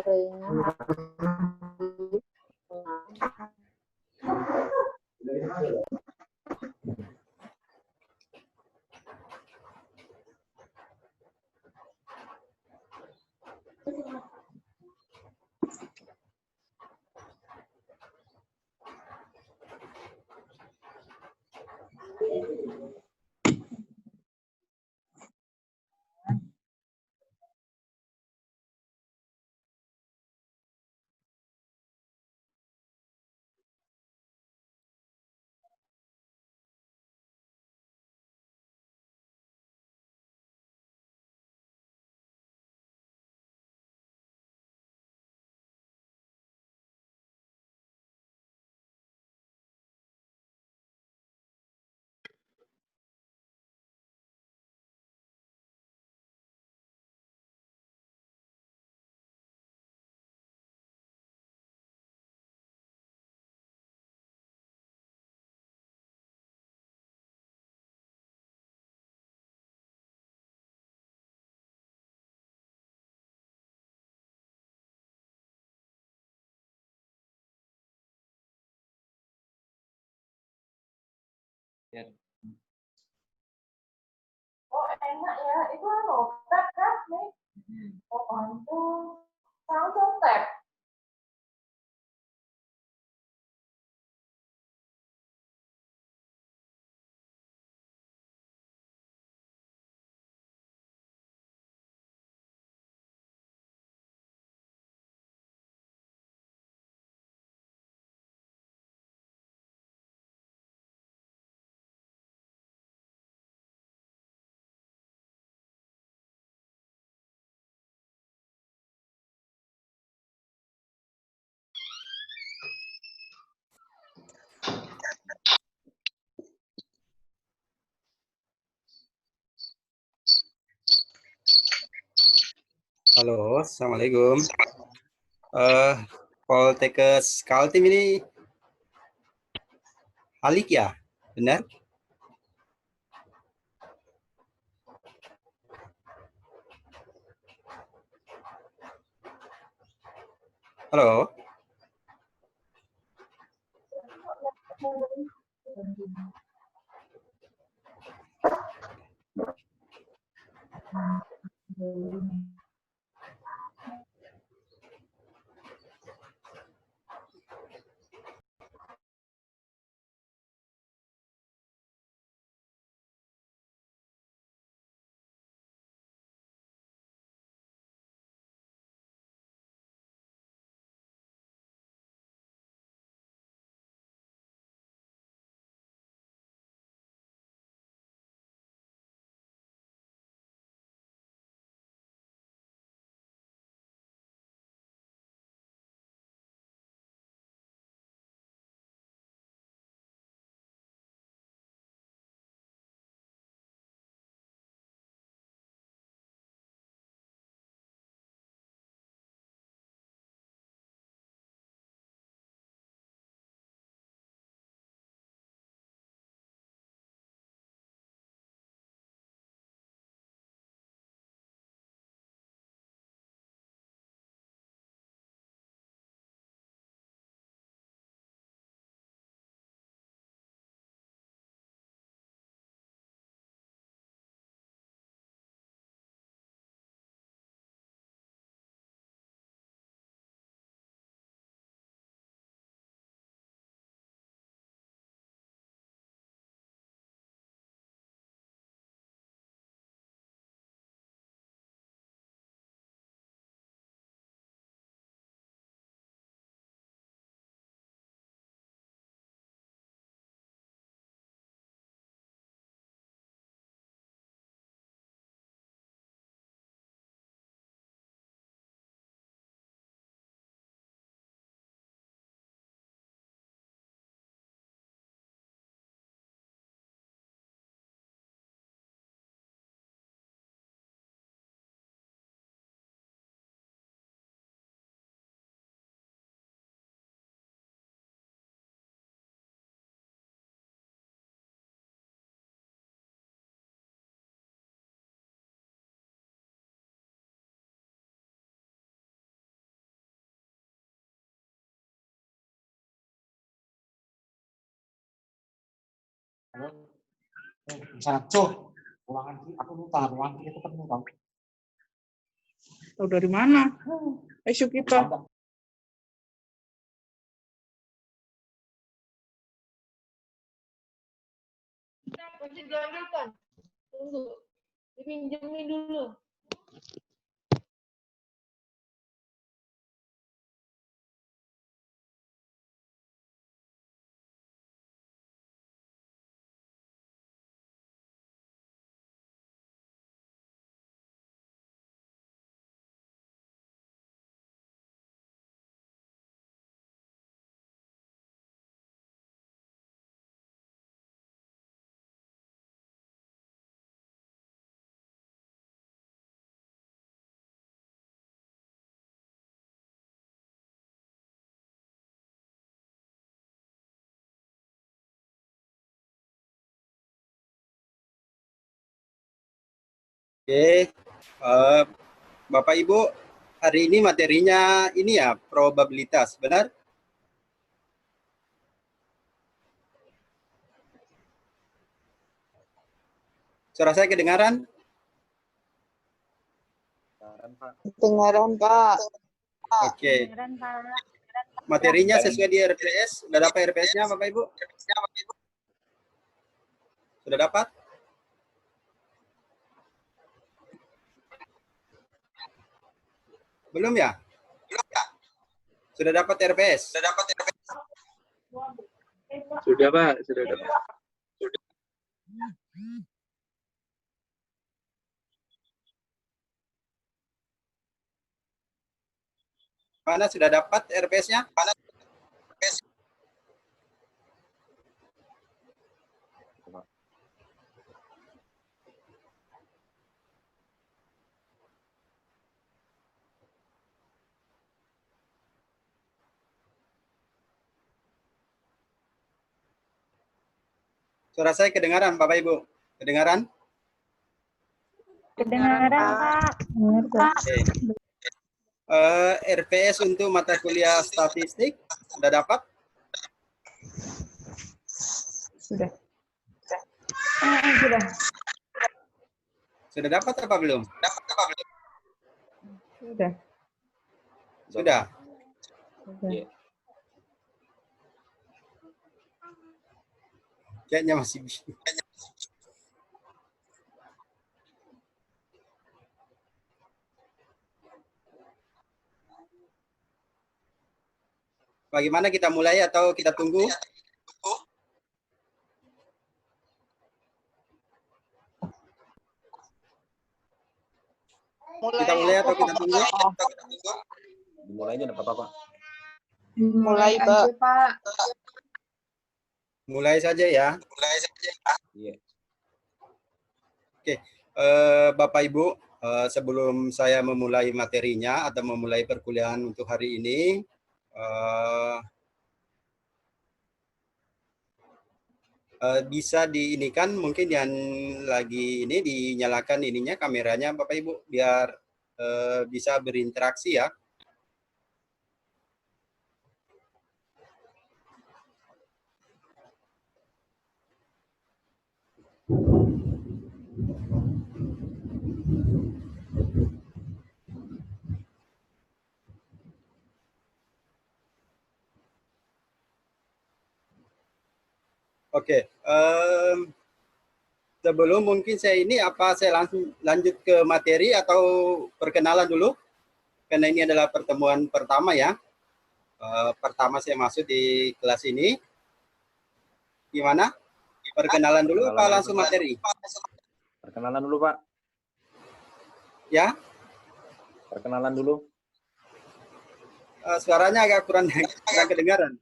sering Ya. Oh enak ya, itu loh, tap kan nih. Oh itu langsung tap. Halo, Assalamualaikum. Poltekkes Kaltim ini Halik ya? Benar? Halo? Satu, ruangan aku lupa, ruangan kita ketemu tau. Tahu dari mana? Ayo kita. Masih diambilkan. Tunggu. Dipinjemin dulu. Oke, Bapak Ibu, hari ini materinya ini ya probabilitas, benar? Suara saya kedengaran? Kedengaran, Pak. Oke. Materinya sesuai di RPS. Sudah dapat RPS-nya, Bapak Ibu? Sudah dapat? Belum ya? Sudah dapat RPS? Sudah, Pak. Sudah dapat. Mana sudah dapat RPS-nya? Suara saya kedengaran, Bapak Ibu? Kedengaran? Kedengaran, Pak. Oke. RPS untuk mata kuliah statistik sudah dapat? Sudah. Sudah. Sudah dapat apa belum? Sudah. Sudah. Sudah. Kayaknya masih bisa. Bagaimana, kita mulai atau kita tunggu? Kita mulai atau kita tunggu? Dimulainya enggak apa-apa, Pak. Mulai, Pak. Mulai saja ya. Iya. Oke, Bapak Ibu, sebelum saya memulai materinya atau memulai perkuliahan untuk hari ini, bisa diinikan mungkin yang lagi ini dinyalakan ininya kameranya Bapak Ibu biar bisa berinteraksi ya. Oke, sebelum mungkin saya ini saya langsung lanjut ke materi atau perkenalan dulu, karena ini adalah pertemuan pertama ya. Pertama saya masuk di kelas ini. Gimana? Perkenalan dulu apa langsung materi? Perkenalan dulu, Pak. Ya? Perkenalan dulu. Suaranya agak kurang kedengaran.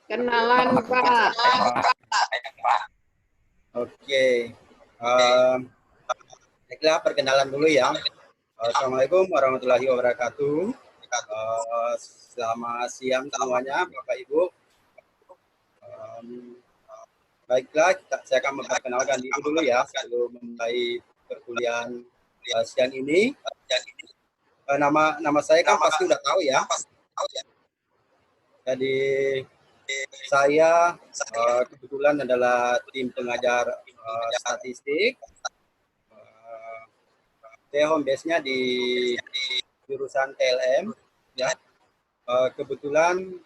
Kenalan, Pak. Oke. Baiklah, perkenalan dulu ya. Assalamualaikum warahmatullahi wabarakatuh. Selamat siang semuanya, Bapak Ibu. Baiklah, saya akan memperkenalkan diri dulu ya sebelum memulai perkuliahan siang ini. Nama saya kan pasti udah tahu ya. Jadi saya kebetulan adalah tim pengajar statistik. Saya home base-nya di jurusan TLM, ya. Kebetulan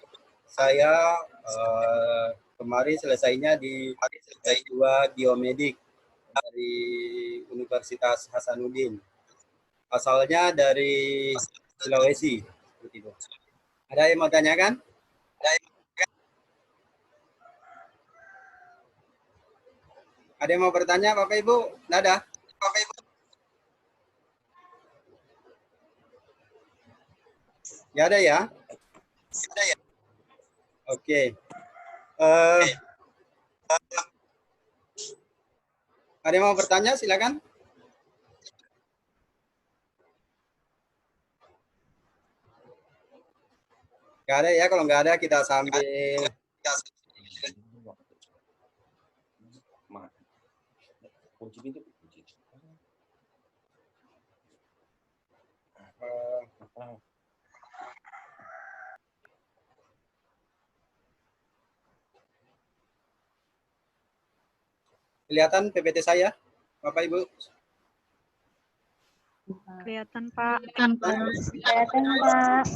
saya kemarin selesainya di S2 Biomedik dari Universitas Hasanuddin. Asalnya dari Sulawesi. Seperti itu. Ada yang mau tanyakan? Ada yang mau bertanya, Bapak Ibu? Nggak ada? Bapak Ibu? Nggak ada ya? Ada ya? Oke. Ada yang mau bertanya? Silakan. Nggak ada ya? Kalau nggak ada, kita sambil Kunci pintu. kelihatan PPT saya, Bapak Ibu? Kelihatan, Pak. Kelihatan, Pak.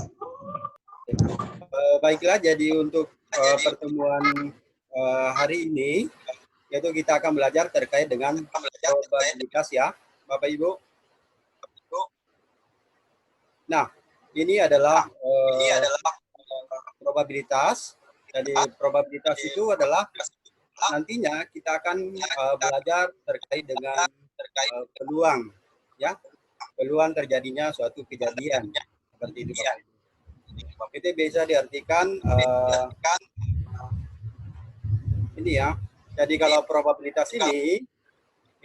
Baiklah, jadi untuk pertemuan hari ini, yaitu kita akan belajar terkait dengan probabilitas ya, Bapak Ibu. Nah, ini adalah probabilitas. Jadi probabilitas itu adalah nantinya kita akan belajar terkait dengan peluang, ya, peluang terjadinya suatu kejadian seperti itu, Bapak Ibu. Itu bisa diartikan ini ya. Jadi kalau probabilitas ini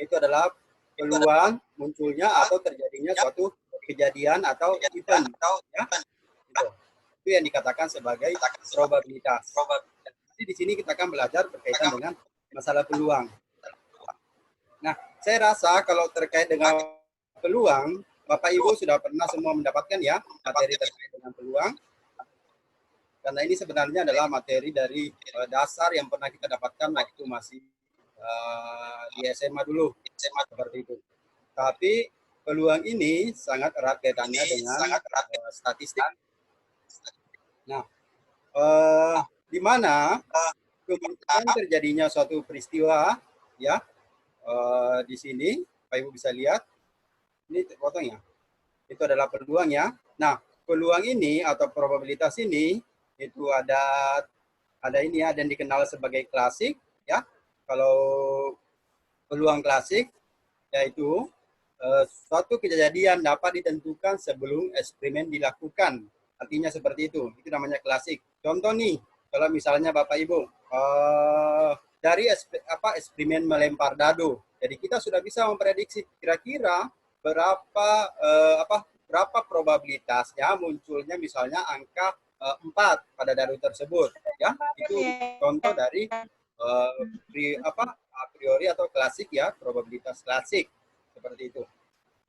itu adalah peluang munculnya atau terjadinya suatu kejadian atau event, ya. Itu yang dikatakan sebagai probabilitas. Jadi di sini kita akan belajar berkaitan dengan masalah peluang. Nah, saya rasa kalau terkait dengan peluang, Bapak Ibu sudah pernah semua mendapatkan ya materi terkait dengan peluang. Karena ini sebenarnya adalah materi dari dasar yang pernah kita dapatkan waktu masih di SMA dulu, seperti itu. Tapi peluang ini sangat erat kaitannya dengan statistik. Nah, di mana kemungkinan terjadinya suatu peristiwa, ya, di sini, Bapak Ibu bisa lihat, ini terpotong ya, itu adalah peluang ya. Nah, peluang ini atau probabilitas ini itu ada ini ya, dan dikenal sebagai klasik, ya. Kalau peluang klasik yaitu suatu kejadian dapat ditentukan sebelum eksperimen dilakukan. Artinya seperti itu namanya klasik. Contoh nih, kalau misalnya Bapak Ibu dari eksperimen melempar dado, jadi kita sudah bisa memprediksi kira-kira berapa probabilitasnya munculnya misalnya angka 4 pada dado tersebut, ya. Itu contoh dari a priori atau klasik ya, probabilitas klasik seperti itu.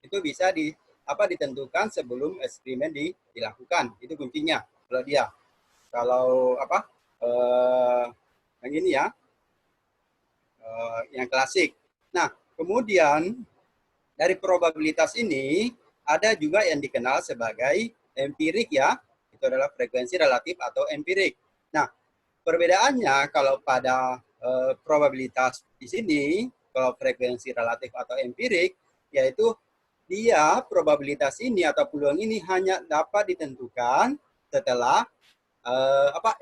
Itu bisa ditentukan sebelum eksperimen dilakukan. Itu kuncinya. Kalau dia, yang ini ya, yang klasik. Nah, kemudian dari probabilitas ini ada juga yang dikenal sebagai empirik ya. Itu adalah frekuensi relatif atau empirik. Nah, perbedaannya kalau pada probabilitas di sini, kalau frekuensi relatif atau empirik, yaitu dia probabilitas ini atau peluang ini hanya dapat ditentukan setelah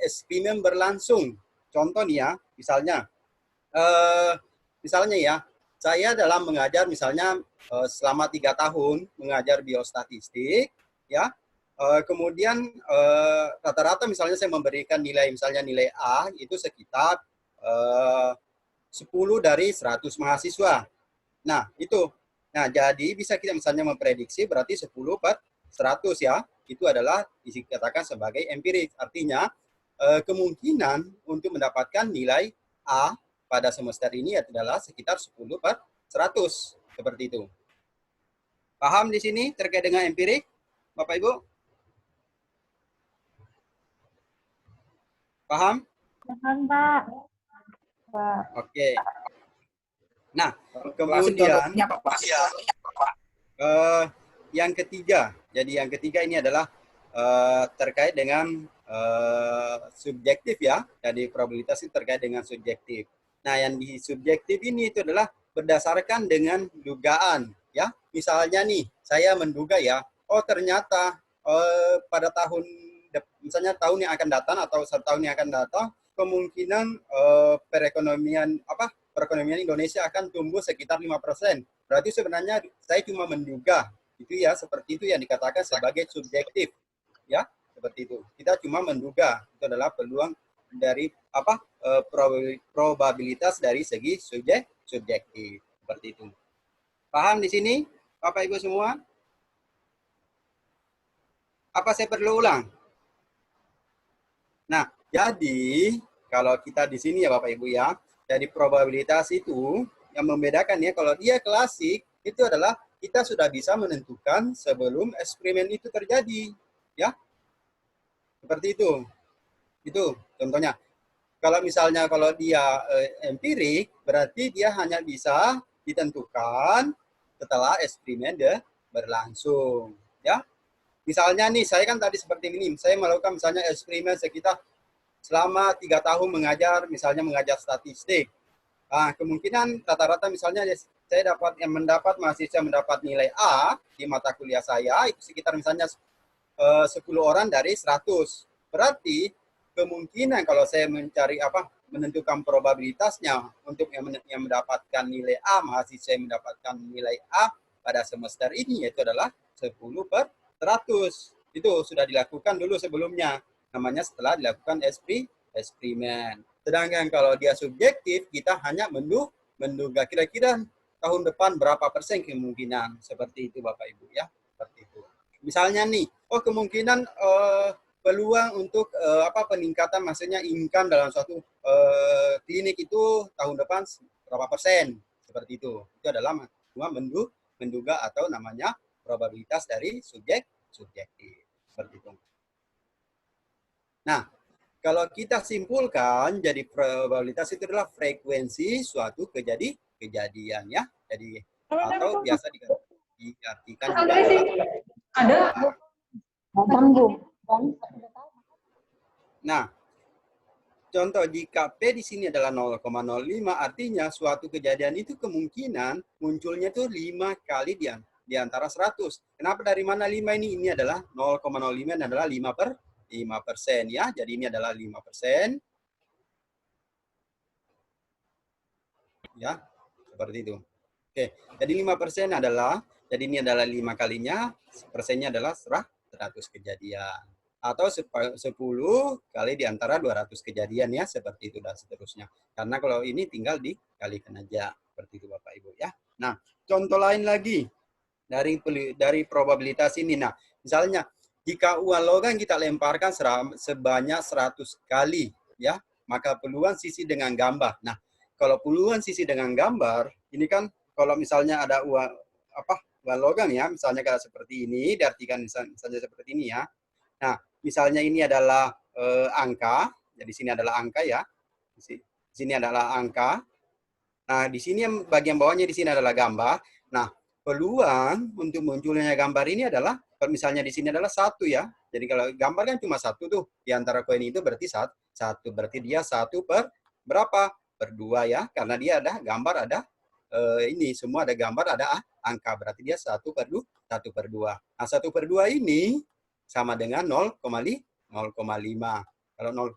eksperimen berlangsung. Contoh nih ya, misalnya ya, saya dalam mengajar misalnya selama 3 tahun mengajar biostatistik, ya. Kemudian rata-rata misalnya saya memberikan nilai A itu sekitar 10 dari 100 mahasiswa. Nah, itu. Nah, jadi bisa kita misalnya memprediksi berarti 10 per 100 ya. Itu adalah dikatakan sebagai empirik. Artinya kemungkinan untuk mendapatkan nilai A pada semester ini adalah sekitar 10 per 100. Seperti itu. Paham di sini terkait dengan empirik, Bapak Ibu? Paham? Paham, Pak. Oke. Nah, Klasik kemudian contohnya apa, Pak? yang ketiga. Jadi yang ketiga ini adalah terkait dengan subjektif ya. Jadi probabilitas itu terkait dengan subjektif. Nah, yang di subjektif ini itu adalah berdasarkan dengan dugaan ya. Misalnya nih, saya menduga ya, oh ternyata pada misalnya tahun yang akan datang atau 1 tahun yang akan datang, kemungkinan perekonomian Indonesia akan tumbuh sekitar 5%. Berarti sebenarnya saya cuma menduga, itu ya, seperti itu yang dikatakan sebagai subjektif, ya, seperti itu. Kita cuma menduga, itu adalah peluang dari probabilitas dari segi subjektif, seperti itu. Paham di sini, Bapak Ibu semua? Apa saya perlu ulang? Nah, jadi kalau kita di sini ya Bapak Ibu ya, jadi probabilitas itu yang membedakan ya, kalau dia klasik itu adalah kita sudah bisa menentukan sebelum eksperimen itu terjadi, ya. Seperti itu. Itu contohnya. Kalau misalnya kalau dia empirik, berarti dia hanya bisa ditentukan setelah eksperimen berlangsung, ya. Misalnya nih, saya kan tadi seperti ini, saya melakukan misalnya eksperimen sekitar selama 3 tahun mengajar, misalnya mengajar statistik. Nah, kemungkinan rata-rata misalnya saya mahasiswa mendapat nilai A di mata kuliah saya, itu sekitar misalnya 10 orang dari 100. Berarti kemungkinan kalau saya menentukan probabilitasnya untuk yang mendapatkan nilai A, mahasiswa yang mendapatkan nilai A pada semester ini, yaitu adalah 10/100. Itu sudah dilakukan dulu sebelumnya. Namanya setelah dilakukan eksperimen. Sedangkan kalau dia subjektif, kita hanya menduga kira-kira tahun depan berapa persen kemungkinan. Seperti itu Bapak Ibu ya. Seperti itu. Misalnya nih, kemungkinan peluang untuk peningkatan maksudnya income dalam suatu klinik itu tahun depan berapa persen. Seperti itu. Itu adalah cuma menduga atau namanya probabilitas dari subjektif. Seperti itu. Nah, kalau kita simpulkan, jadi probabilitas itu adalah frekuensi suatu kejadian ya. Jadi atau biasa diartikan juga ada. Nah, contoh jika P di sini adalah 0,05, artinya suatu kejadian itu kemungkinan munculnya itu 5 kali di antara 100. Kenapa dari mana 5 ini? Ini adalah 0,05 adalah 5% ya. Jadi ini adalah 5%. Ya, seperti itu. Oke, jadi 5% adalah, jadi ini adalah 5 kalinya, persennya adalah 100 kejadian. Atau 10 kali di antara 200 kejadian ya, seperti itu dan seterusnya. Karena kalau ini tinggal dikalikan aja, seperti itu Bapak Ibu ya. Nah, contoh lain lagi dari probabilitas ini. Nah, misalnya jika uang logam kita lemparkan sebanyak 100 kali ya, maka peluang sisi dengan gambar. Nah, kalau peluang sisi dengan gambar, ini kan kalau misalnya ada uang logam ya, misalnya kalau seperti ini, diartikan misalnya seperti ini ya. Nah, misalnya ini adalah angka, jadi sini adalah angka ya. Di sini adalah angka. Nah, di sini yang bagian bawahnya di sini adalah gambar. Nah, peluang untuk munculnya gambar ini adalah, kalau misalnya di sini adalah 1 ya. Jadi kalau gambar kan cuma 1 tuh, di antara koin itu berarti 1. Berarti dia 1 per berapa? Per 2 ya, karena dia ada gambar, ada ini semua ada gambar, ada angka, berarti dia 1/2. Nah, 1/2 ini sama dengan 0,5. Kalau 0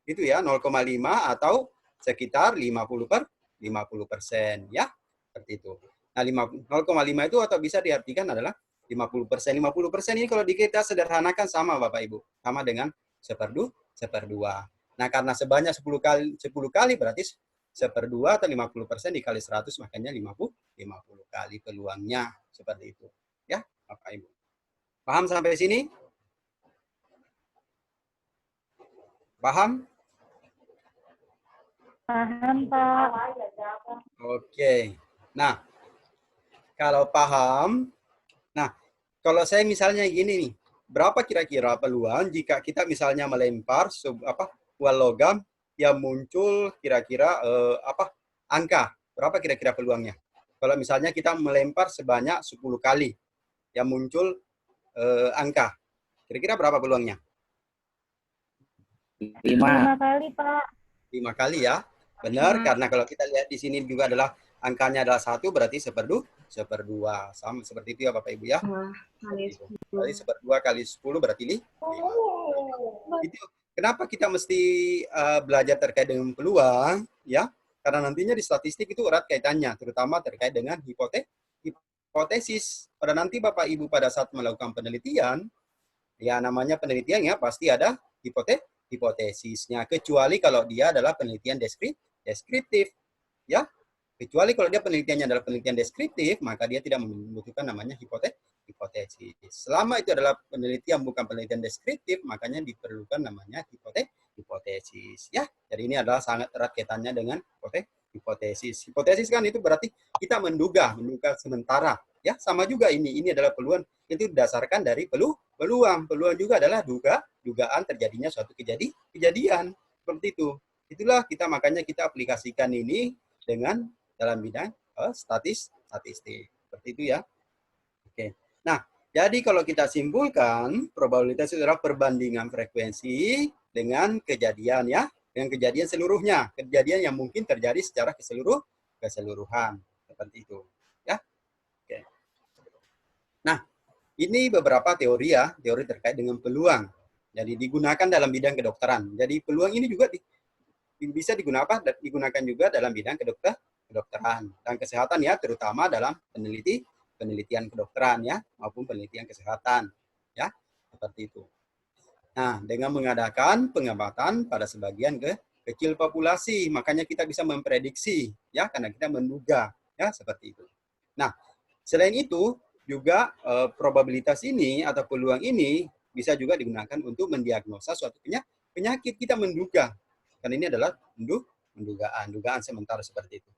itu ya 0,5 atau sekitar 50% ya, seperti itu. Nah, 0,5 itu atau bisa diartikan adalah 50%. 50% ini kalau kita sederhanakan sama Bapak Ibu, sama dengan 1/2. Nah, karena sebanyak 10 kali berarti 1/2 atau 50% dikali 100, makanya 50 kali peluangnya, seperti itu. Ya, Bapak Ibu. Paham sampai sini? Paham? Paham, Pak. Oke. Nah, kalau paham, nah, kalau saya misalnya gini nih, berapa kira-kira peluang jika kita misalnya melempar aktual logam yang muncul kira-kira angka. Berapa kira-kira peluangnya? Kalau misalnya kita melempar sebanyak 10 kali yang muncul angka. Kira-kira berapa peluangnya? 5. 5 kali, Pak. 5 kali ya. Benar, karena kalau kita lihat di sini juga adalah angkanya adalah 1, berarti seperdua. Sama seperti itu ya Bapak Ibu ya. Kali 1/2 kali 10 berarti 5. Itu kenapa kita mesti belajar terkait dengan peluang ya? Karena nantinya di statistik itu erat kaitannya, terutama terkait dengan hipotesis. Pada nanti Bapak Ibu pada saat melakukan penelitian, ya namanya penelitian ya pasti ada hipotesisnya, kecuali kalau dia adalah penelitian deskriptif ya. Kecuali kalau dia penelitiannya adalah penelitian deskriptif, maka dia tidak membutuhkan namanya hipotesis. Selama itu adalah penelitian bukan penelitian deskriptif, makanya diperlukan namanya hipotesis ya. Jadi ini adalah sangat erat kaitannya dengan hipotesis. Hipotesis kan itu berarti kita menduga sementara ya. Sama juga ini adalah peluang, itu didasarkan dari peluang. Peluang juga adalah dugaan terjadinya suatu kejadian seperti itu. Itulah makanya kita aplikasikan ini dengan dalam bidang statistik. Seperti itu ya. Oke. Nah, jadi kalau kita simpulkan, probabilitas itu adalah perbandingan frekuensi dengan kejadian ya, dengan kejadian seluruhnya, kejadian yang mungkin terjadi secara keseluruhan. Seperti itu, ya. Oke. Nah, ini beberapa teori ya, teori terkait dengan peluang. Jadi digunakan dalam bidang kedokteran. Jadi peluang ini juga bisa digunakan juga dalam bidang kedokteran dan kesehatan ya, terutama dalam penelitian kedokteran ya, maupun penelitian kesehatan ya, seperti itu. Nah, dengan mengadakan pengamatan pada sebagian kecil populasi, makanya kita bisa memprediksi ya, karena kita menduga ya, seperti itu. Nah, selain itu juga probabilitas ini atau peluang ini bisa juga digunakan untuk mendiagnosa suatu penyakit. Kita menduga, karena ini adalah dugaan sementara seperti itu.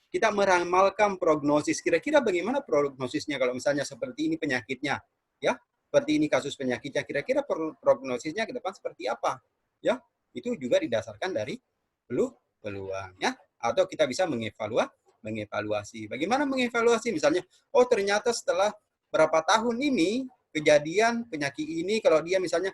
Kita meramalkan prognosis, kira-kira bagaimana prognosisnya kalau misalnya seperti ini penyakitnya, ya, seperti ini kasus penyakitnya, kira-kira prognosisnya ke depan seperti apa, ya, itu juga didasarkan dari peluang, ya, atau kita bisa mengevaluasi. Bagaimana mengevaluasi? Misalnya, oh ternyata setelah berapa tahun ini kejadian penyakit ini, kalau dia misalnya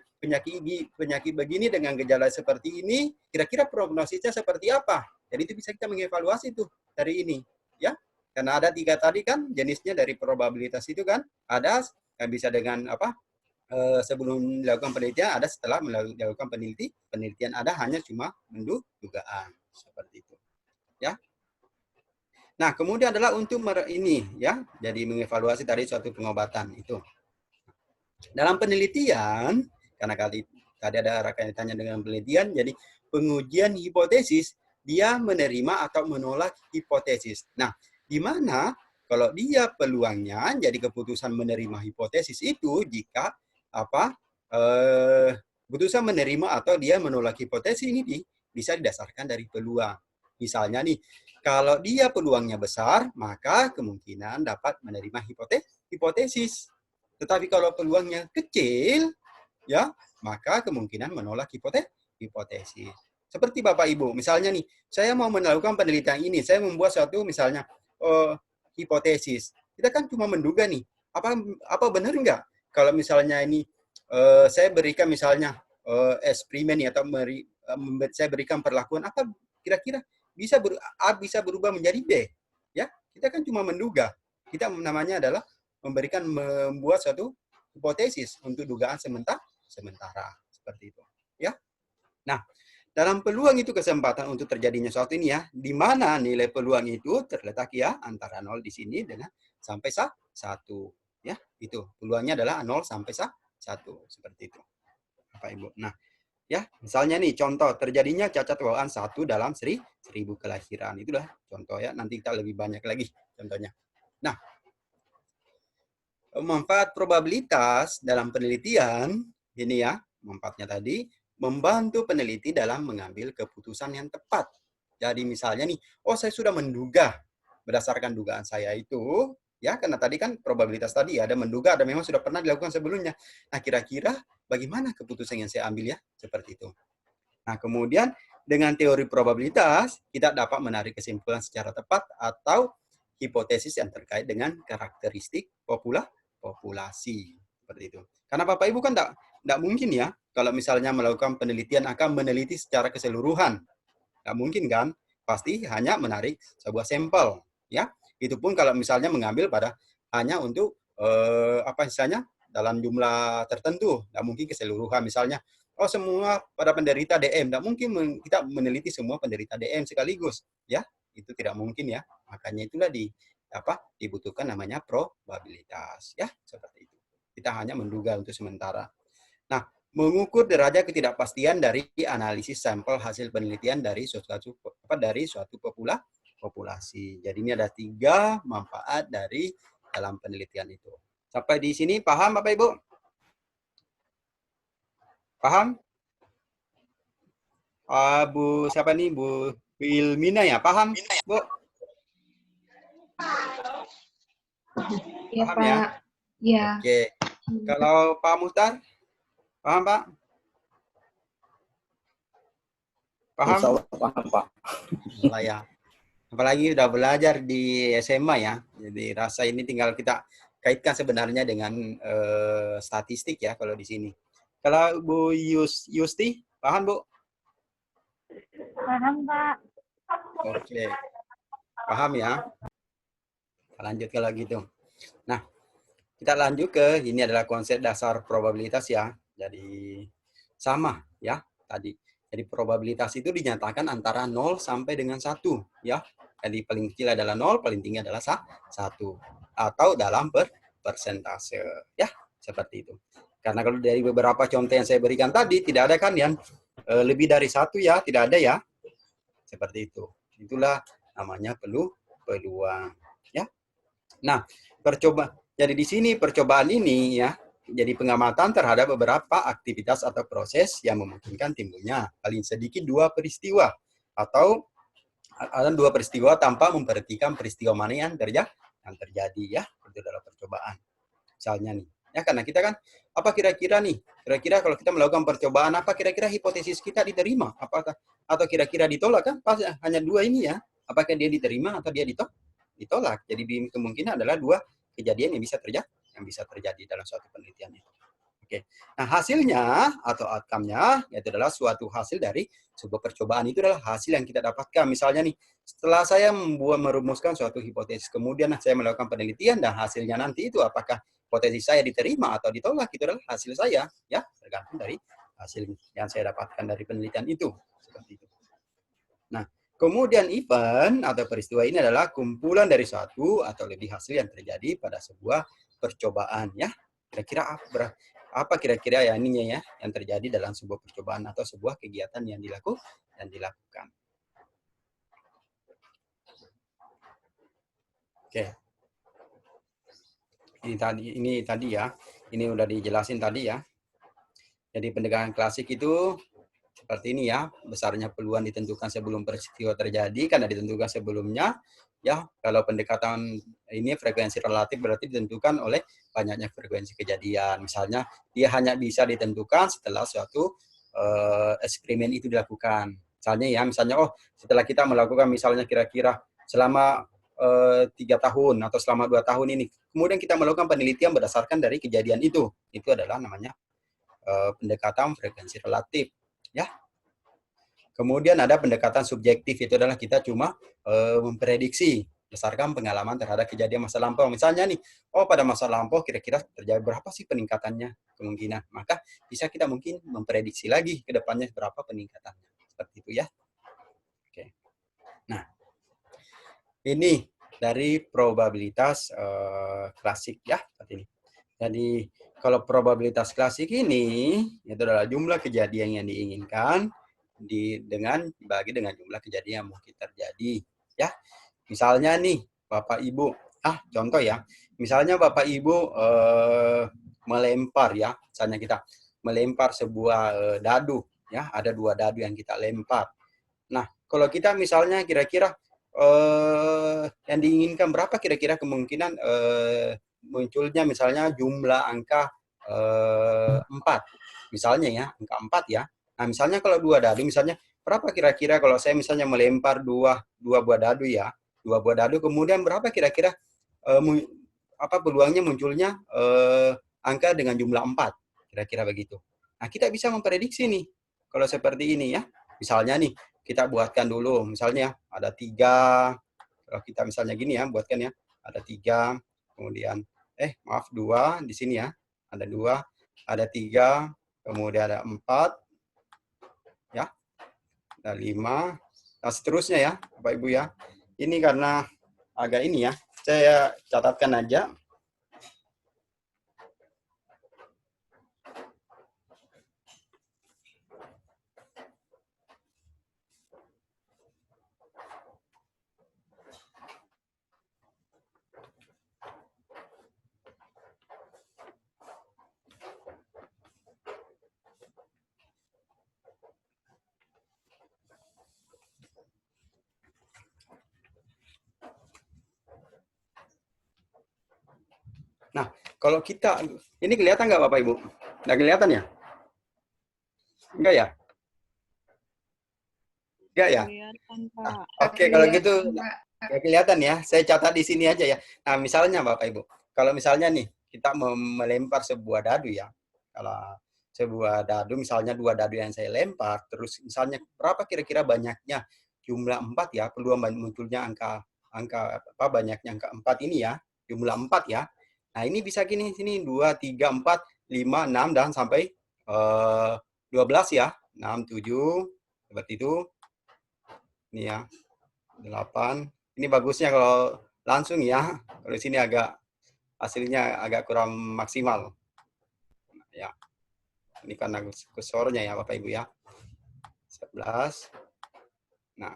penyakit begini dengan gejala seperti ini, kira-kira prognosisnya seperti apa? Jadi itu bisa kita mengevaluasi tuh dari ini, ya. Karena ada 3 tadi kan jenisnya dari probabilitas itu kan, ada yang bisa dengan sebelum dilakukan penelitian, ada setelah melakukan penelitian, ada hanya cuma dugaan seperti itu, ya. Nah, kemudian adalah untuk ini ya, jadi mengevaluasi tadi suatu pengobatan itu. Dalam penelitian, karena tadi ada kaitannya dengan penelitian, jadi pengujian hipotesis, dia menerima atau menolak hipotesis. Nah, di mana kalau dia peluangnya, jadi keputusan menerima hipotesis itu jika keputusan menerima atau dia menolak hipotesis ini bisa didasarkan dari peluang. Misalnya nih, kalau dia peluangnya besar, maka kemungkinan dapat menerima hipotesis. Tetapi kalau peluangnya kecil, ya, maka kemungkinan menolak hipotesis. Seperti Bapak Ibu, misalnya nih, saya mau melakukan penelitian ini, saya membuat suatu misalnya hipotesis. Kita kan cuma menduga nih, apa benar enggak? Kalau misalnya ini saya berikan misalnya eksperimen atau saya berikan perlakuan, apa kira-kira A bisa berubah menjadi B, ya? Kita kan cuma menduga. Kita namanya adalah membuat suatu hipotesis untuk dugaan sementara seperti itu, ya. Nah, dalam peluang itu kesempatan untuk terjadinya suatu ini ya, di mana nilai peluang itu terletak ya antara 0 di sini dengan sampai 1, ya. Itu peluangnya adalah 0 sampai 1 seperti itu, Bapak Ibu. Nah, ya, misalnya nih contoh terjadinya cacat bawaan 1 dalam 1000 kelahiran. Itulah contoh ya, nanti kita lebih banyak lagi contohnya. Nah, manfaat probabilitas dalam penelitian ini ya, manfaatnya tadi membantu peneliti dalam mengambil keputusan yang tepat. Jadi misalnya nih, oh saya sudah menduga berdasarkan dugaan saya itu, ya karena tadi kan probabilitas tadi ada menduga, ada memang sudah pernah dilakukan sebelumnya. Nah kira-kira bagaimana keputusan yang saya ambil ya, seperti itu. Nah, kemudian dengan teori probabilitas, kita dapat menarik kesimpulan secara tepat atau hipotesis yang terkait dengan karakteristik populasi. Seperti itu. Karena Bapak Ibu kan tidak mungkin ya, kalau misalnya melakukan penelitian akan meneliti secara keseluruhan. Tidak mungkin kan? Pasti hanya menarik sebuah sampel. Ya, itu pun kalau misalnya mengambil pada hanya untuk apa misalnya dalam jumlah tertentu, tidak mungkin keseluruhan. Misalnya, oh semua pada penderita DM, tidak mungkin kita meneliti semua penderita DM sekaligus, ya itu tidak mungkin ya. Makanya itulah dibutuhkan namanya probabilitas, ya seperti itu. Kita hanya menduga untuk sementara. Nah, mengukur derajat ketidakpastian dari analisis sampel hasil penelitian dari suatu populasi. Jadi ini ada 3 manfaat dari dalam penelitian itu. Sampai di sini paham Bapak Ibu? Paham? Bu siapa nih? Bu Wilmina ya? Paham, Bu? Iya, Paham Pak. ya? Iya. Oke. Kalau Pak Muhtar? Paham, Pak? Paham? Insya Allah paham, Pak. Lah ya. Apalagi udah belajar di SMA ya. Jadi rasa ini tinggal kita kaitkan sebenarnya dengan statistik ya kalau di sini. Kalau Bu Yusti, paham Bu? Paham, Pak. Oke. Paham ya? Kita lanjut kalau gitu. Nah, kita lanjut ke ini adalah konsep dasar probabilitas ya. Jadi sama ya tadi. Jadi probabilitas itu dinyatakan antara 0 sampai dengan 1 ya. Jadi paling kecil adalah 0, paling tinggi adalah 1. Atau dalam persentase ya, seperti itu. Karena kalau dari beberapa contoh yang saya berikan tadi tidak ada kan yang lebih dari 1 ya, tidak ada ya. Seperti itu. Itulah namanya peluang ya. Nah, jadi di sini percobaan ini ya, jadi pengamatan terhadap beberapa aktivitas atau proses yang memungkinkan timbulnya paling sedikit 2 peristiwa atau ada 2 peristiwa tanpa memperhatikan peristiwa mana yang terjadi ya itu dalam percobaan. Misalnya nih, ya karena kita kan apa kira-kira nih? Kira-kira kalau kita melakukan percobaan apa kira-kira hipotesis kita diterima? Apakah atau kira-kira ditolak kan? Pas hanya 2 ini ya. Apakah dia diterima atau dia ditolak? Jadi kemungkinan adalah 2 kejadian yang bisa terjadi dalam suatu penelitian itu. Oke. Nah, hasilnya atau outcome-nya yaitu adalah suatu hasil dari sebuah percobaan itu adalah hasil yang kita dapatkan. Misalnya nih, setelah saya merumuskan suatu hipotesis, kemudian saya melakukan penelitian dan hasilnya nanti itu apakah hipotesis saya diterima atau ditolak itu adalah hasil saya, ya, tergantung dari hasil yang saya dapatkan dari penelitian itu. Seperti itu. Nah, kemudian event atau peristiwa ini adalah kumpulan dari satu atau lebih hasil yang terjadi pada sebuah percobaan ya. Kira-kira apa kira-kira ya ininya ya yang terjadi dalam sebuah percobaan atau sebuah kegiatan yang dilakukan. Oke. Ini tadi ya. Ini udah dijelasin tadi ya. Jadi pendekatan klasik itu seperti ini ya, besarnya peluang ditentukan sebelum peristiwa terjadi karena ditentukan sebelumnya. Ya, kalau pendekatan ini frekuensi relatif berarti ditentukan oleh banyaknya frekuensi kejadian. Misalnya, dia hanya bisa ditentukan setelah suatu eksperimen itu dilakukan. Misalnya, oh setelah kita melakukan misalnya kira-kira selama 3 tahun atau selama 2 tahun ini, kemudian kita melakukan penelitian berdasarkan dari kejadian itu adalah namanya pendekatan frekuensi relatif. Ya. Kemudian ada pendekatan subjektif, itu adalah kita cuma memprediksi berdasarkan pengalaman terhadap kejadian masa lampau. Misalnya nih, oh pada masa lampau kira-kira terjadi berapa sih peningkatannya kemungkinan. Maka bisa kita mungkin memprediksi lagi ke depannya berapa peningkatannya. Seperti itu ya. Oke. Nah, ini dari probabilitas klasik ya, seperti ini. Jadi kalau probabilitas klasik ini itu adalah jumlah kejadian yang diinginkan dibagi dengan jumlah kejadian yang mungkin terjadi ya. Misalnya nih Bapak Ibu, contoh ya. Misalnya Bapak Ibu melempar ya, misalnya kita melempar sebuah dadu ya, ada 2 dadu yang kita lempar. Nah, kalau kita misalnya kira-kira yang diinginkan berapa kira-kira kemungkinan munculnya misalnya jumlah angka 4. Misalnya ya, angka 4 ya. Nah, misalnya kalau dua dadu, misalnya berapa kira-kira kalau saya misalnya melempar dua buah dadu ya, dua buah dadu, kemudian berapa kira-kira peluangnya munculnya angka dengan jumlah 4, kira-kira begitu. Nah, kita bisa memprediksi nih, kalau seperti ini ya. Misalnya nih, kita buatkan dulu, misalnya ada 3, kalau kita misalnya gini ya, buatkan ya, ada 3, kemudian, maaf 2, di sini ya, ada 2, ada 3, kemudian ada 4, ya, ada 5, nah seterusnya ya, Bapak Ibu ya. Ini karena agak ini ya, saya catatkan aja. Nah, kalau kita, ini kelihatan nggak Bapak Ibu? Nggak kelihatan ya? Enggak ya? Enggak ya? Kelihatan, Nah, Pak. oke, kalau gitu Mbak. nggak kelihatan ya. Saya catat di sini aja ya. Nah, misalnya Bapak Ibu, kalau misalnya nih kita melempar sebuah dadu ya, kalau sebuah dadu, misalnya 2 dadu yang saya lempar, terus misalnya berapa kira-kira banyaknya jumlah 4 ya, peluang munculnya angka banyaknya angka 4 ini ya, jumlah 4 ya. Nah, ini bisa gini, sini 2, 3, 4, 5, 6, dan sampai 12 ya. 6, 7, seperti itu. Ini ya, 8. Ini bagusnya kalau langsung ya. Kalau di sini hasilnya agak kurang maksimal. Ya. Ini karena kursornya ya Bapak Ibu ya. 11. Nah,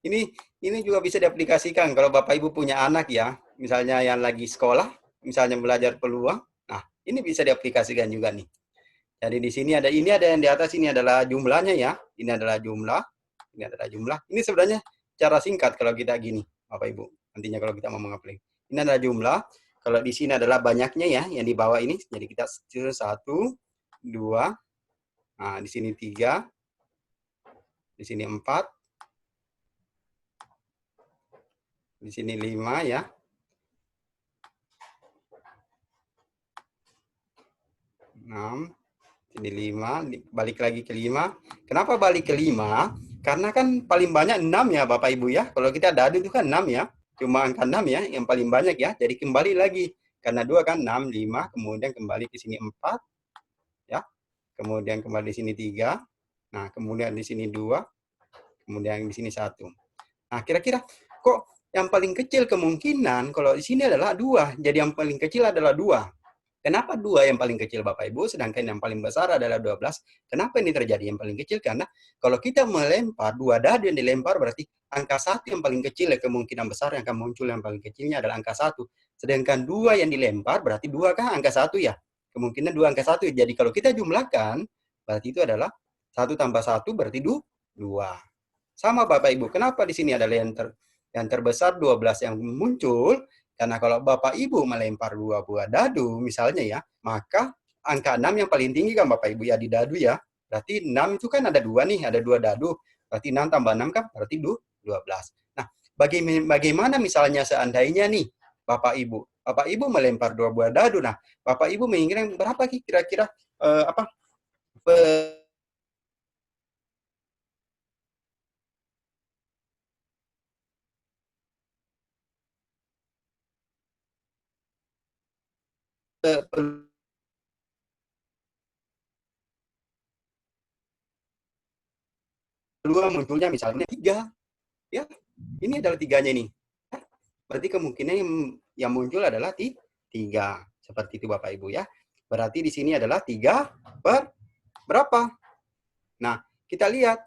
ini juga bisa diaplikasikan kalau Bapak Ibu punya anak ya, misalnya yang lagi sekolah, misalnya belajar peluang. Nah, ini bisa diaplikasikan juga nih. Jadi di sini ada yang di atas, ini adalah jumlahnya ya. Ini adalah jumlah. Ini adalah jumlah. Ini sebenarnya cara singkat kalau kita gini, Bapak Ibu. Nantinya kalau kita mau mengaplik. Ini adalah jumlah. Kalau di sini adalah banyaknya ya, yang di bawah ini. Jadi kita 1, 2. Nah, di sini 3. Di sini 4. Di sini 5 ya. 6. Ini 5, balik lagi ke 5. Kenapa balik ke 5? Karena kan paling banyak 6 ya Bapak Ibu ya. Kalau kita dadu itu kan 6 ya. Cuma angka 6 ya yang paling banyak ya. Jadi kembali lagi. Karena 2 kan 6, 5, kemudian kembali ke sini 4 ya. Kemudian kembali di sini 3. Nah, kemudian di sini 2, kemudian di sini 1. Nah, kira-kira kok yang paling kecil kemungkinan kalau di sini adalah 2. Jadi yang paling kecil adalah 2. Kenapa 2 yang paling kecil Bapak Ibu, sedangkan yang paling besar adalah 12? Kenapa ini terjadi yang paling kecil? Karena kalau kita melempar, 2 dadu yang dilempar berarti angka 1 yang paling kecil ya, kemungkinan besar yang akan muncul yang paling kecilnya adalah angka 1. Sedangkan 2 yang dilempar berarti 2 kan angka 1 ya. Kemungkinan 2 angka 1. Jadi kalau kita jumlahkan, berarti itu adalah 1 tambah 1 berarti 2. Sama Bapak Ibu, kenapa di sini adalah yang terbesar 12 yang muncul? Karena kalau Bapak Ibu melempar 2 buah dadu misalnya ya, maka angka 6 yang paling tinggi kan Bapak Ibu ya di dadu ya. Berarti 6 itu kan ada 2 nih, ada 2 dadu. Berarti 6 tambah 6 kan berarti 12. Nah, bagaimana misalnya seandainya nih Bapak Ibu melempar 2 buah dadu. Nah, Bapak Ibu menginginkan berapa kira-kira peluang munculnya misalnya 3 ya, ini adalah 3-nya nih, berarti kemungkinan yang muncul adalah 3 seperti itu Bapak Ibu ya. Berarti di sini adalah 3 per berapa? Nah, kita lihat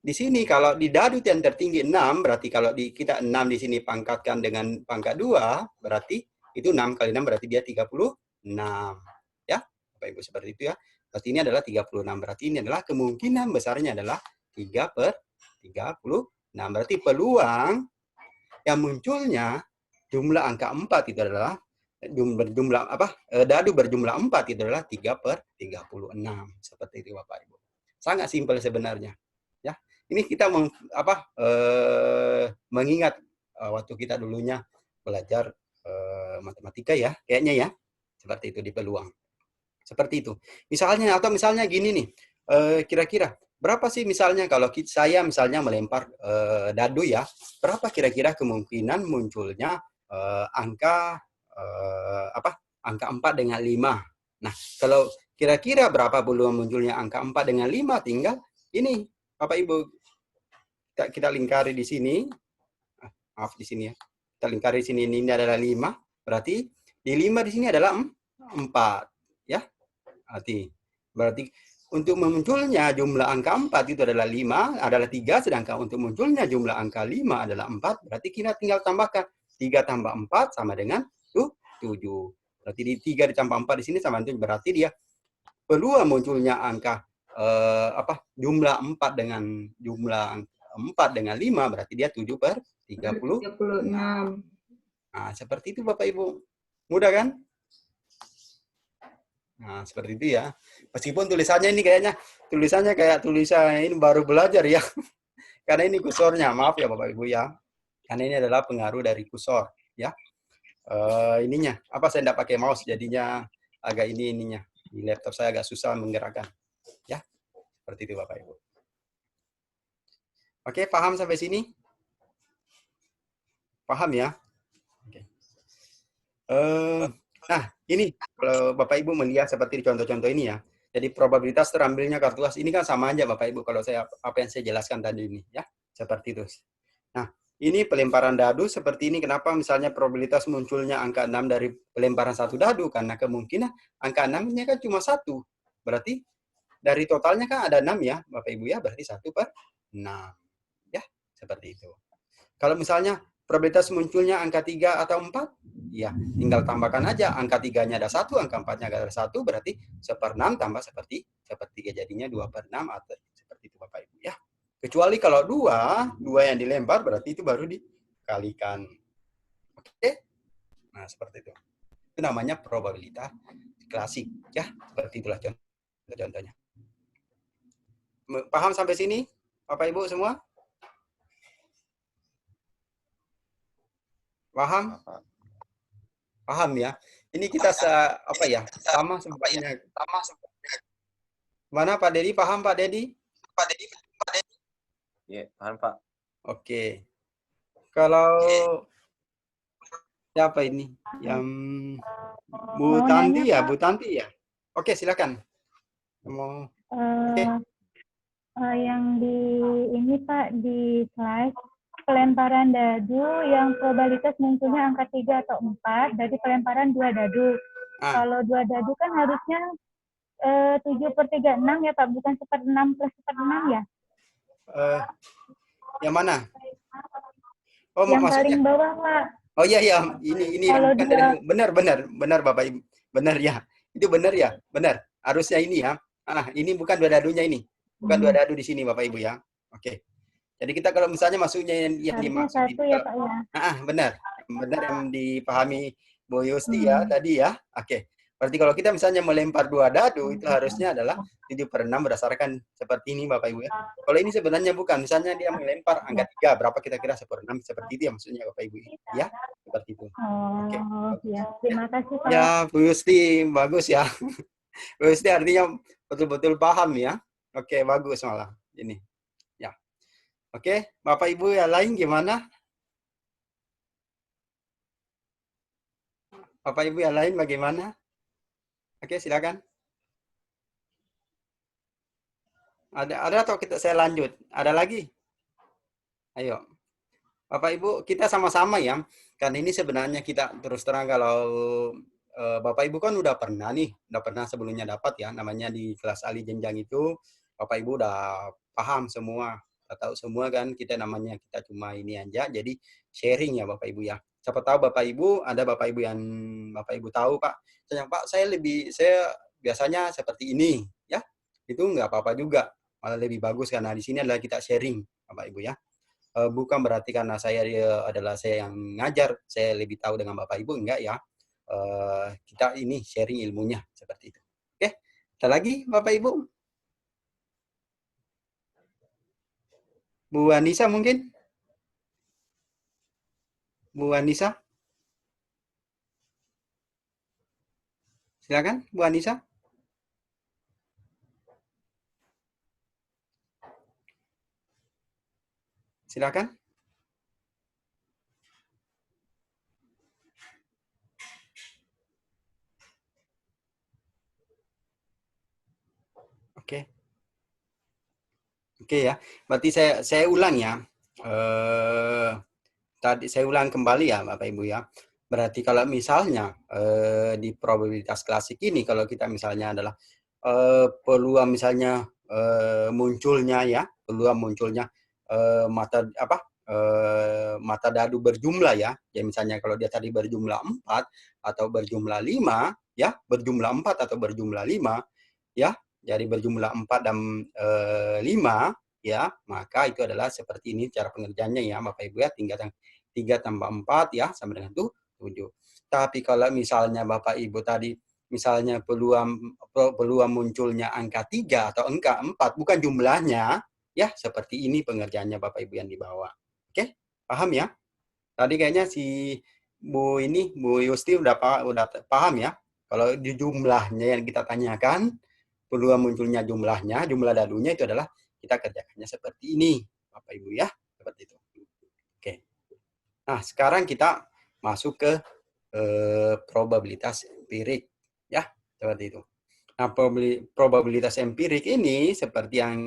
di sini kalau di dadu yang tertinggi 6, berarti kalau kita 6 di sini pangkatkan dengan pangkat 2, berarti itu 6 kali 6 berarti dia 36 ya Bapak Ibu, seperti itu ya. Berarti ini adalah 36, berarti ini adalah kemungkinan besarnya adalah 3 per 36. Berarti peluang yang munculnya jumlah angka 4 itu adalah dadu berjumlah 4 itu adalah 3 per 36. Seperti itu Bapak Ibu. Sangat simpel sebenarnya. Ya, ini kita mengingat waktu kita dulunya belajar matematika ya, kayaknya ya, seperti itu di peluang. Seperti itu. Misalnya gini nih, kira-kira berapa sih misalnya kalau saya misalnya melempar dadu ya, berapa kira-kira kemungkinan munculnya angka angka 4 dengan 5. Nah, kalau kira-kira berapa peluang munculnya angka 4 dengan 5, tinggal ini Bapak Ibu kita lingkari di sini. Maaf di sini ya. Kita lingkari di sini, ini adalah 5, berarti di 5 di sini adalah 4 ya. Berarti untuk munculnya jumlah angka 4 itu adalah 5, adalah 3, sedangkan untuk munculnya jumlah angka 5 adalah 4, berarti kita tinggal tambahkan 3 tambah 4 sama dengan 7. Berarti di 3 ditambah 4 di sini sama dengan 7, berarti dia peluang munculnya angka jumlah 4 dengan jumlah 4 dengan 5 berarti dia 7/36. Nah, seperti itu Bapak Ibu. Mudah kan? Nah, seperti itu ya. Meskipun tulisannya ini tulisannya kayak tulisan ini baru belajar ya. Karena ini kursornya, maaf ya Bapak Ibu ya. Karena ini adalah pengaruh dari kursor ya. Ininya, saya tidak pakai mouse jadinya agak ininya. Di laptop saya agak susah menggerakkan. Ya. Seperti itu Bapak Ibu. Oke, paham sampai sini? Paham ya? Oke. Nah, ini kalau Bapak Ibu melihat seperti di contoh-contoh ini ya. Jadi probabilitas terambilnya kartu as ini kan sama aja Bapak Ibu kalau apa yang saya jelaskan tadi ini ya. Seperti itu. Nah, ini pelemparan dadu seperti ini. Kenapa misalnya probabilitas munculnya angka 6 dari pelemparan satu dadu? Karena kemungkinan angka 6-nya kan cuma 1. Berarti dari totalnya kan ada 6 ya Bapak Ibu ya. Berarti 1/6. Ya, seperti itu. Kalau misalnya probabilitas munculnya angka 3 atau 4, ya tinggal tambahkan aja. Angka 3-nya ada 1, angka 4-nya ada 1, berarti 1/6 tambah sepertiga, jadinya 2/6 atau seperti itu Bapak Ibu ya. Kecuali kalau 2 yang dilempar, berarti itu baru dikalikan. Oke? Nah, seperti itu. Itu namanya probabilitas klasik ya. Seperti itulah contohnya. Paham sampai sini Bapak Ibu semua? Paham? Paham ya. Ini kita sama sebenarnya. Mana Pak Dedi? Paham Pak Dedi? Iya, paham Pak. Oke. Kalau siapa ini? Yang Bu Tanti ya, Bu Tanti ya. Oke, silakan. Yang di ini Pak di slide pelemparan dadu yang probabilitas munculnya angka 3 atau 4 dari pelemparan 2 dadu. Kalau 2 dadu kan harusnya 7/36 ya Pak, bukan 1/6 plus 1/6 ya? Yang mana? Yang paling bawah Pak. Oh iya, ini benar Bapak Ibu. Benar ya. Itu benar ya, benar. Harusnya ini ya. Ini bukan 2 dadunya ini. Bukan 2 dadu di sini Bapak Ibu ya. Oke. Jadi kita kalau misalnya masuknya yang dimaksud ya Pak ya. Benar yang dipahami Bu Yusti ya tadi ya. Oke. Berarti kalau kita misalnya melempar 2 dadu itu harusnya adalah 7/6 berdasarkan seperti ini Bapak Ibu ya. Kalau ini sebenarnya bukan, misalnya dia melempar angka 3, berapa kira-kira 1/6 seperti itu ya maksudnya Bapak Ibu ya. Seperti itu. Oke. Ya, terima kasih Pak. Ya, Bu Yusti bagus ya. Bu Yusti artinya betul-betul paham ya. Oke, bagus malah ini. Ya. Oke, Bapak Ibu yang lain gimana? Bapak Ibu yang lain bagaimana? Oke, silakan. Ada atau saya lanjut? Ada lagi? Ayo. Bapak Ibu, kita sama-sama ya. Karena ini sebenarnya kita terus terang kalau Bapak Ibu kan udah pernah sebelumnya dapat ya, namanya di kelas ahli jenjang itu Bapak Ibu udah paham semua, tahu semua kan, kita cuma ini aja, jadi sharing ya Bapak Ibu ya. Siapa tahu Bapak Ibu, ada Bapak Ibu yang Bapak Ibu tahu Pak, Pak saya biasanya seperti ini ya, itu nggak apa-apa juga, malah lebih bagus karena di sini adalah kita sharing Bapak Ibu ya. Bukan berarti karena saya yang ngajar, saya lebih tahu dengan Bapak Ibu, enggak ya. Kita ini sharing ilmunya seperti itu. Oke, ada lagi Bapak Ibu? Bu Anissa mungkin? Bu Anissa? Silakan, Bu Anissa. Silakan. Oke. Oke ya. Berarti saya ulang ya. Tadi saya ulang kembali ya Bapak Ibu ya. Berarti kalau misalnya di probabilitas klasik ini kalau kita misalnya adalah peluang misalnya munculnya ya, peluang munculnya mata dadu berjumlah ya. Ya misalnya kalau dia tadi berjumlah 4 atau berjumlah 5 ya, berjumlah 4 atau berjumlah 5 ya. Jadi berjumlah 4 dan 5 ya, maka itu adalah seperti ini cara pengerjaannya ya Bapak Ibu ya, 3 tambah 4 ya sama dengan 7. Tapi kalau misalnya Bapak Ibu tadi misalnya peluang munculnya angka 3 atau angka 4 bukan jumlahnya ya, seperti ini pengerjaannya Bapak Ibu yang di bawah. Oke? Paham ya? Tadi kayaknya si Bu Yusti udah paham ya. Kalau di jumlahnya yang kita tanyakan, peluang munculnya jumlah dadunya itu adalah kita kerjakannya seperti ini, Bapak Ibu ya, seperti itu. Oke. Nah, sekarang kita masuk ke probabilitas empirik ya, seperti itu. Nah, probabilitas empirik ini seperti yang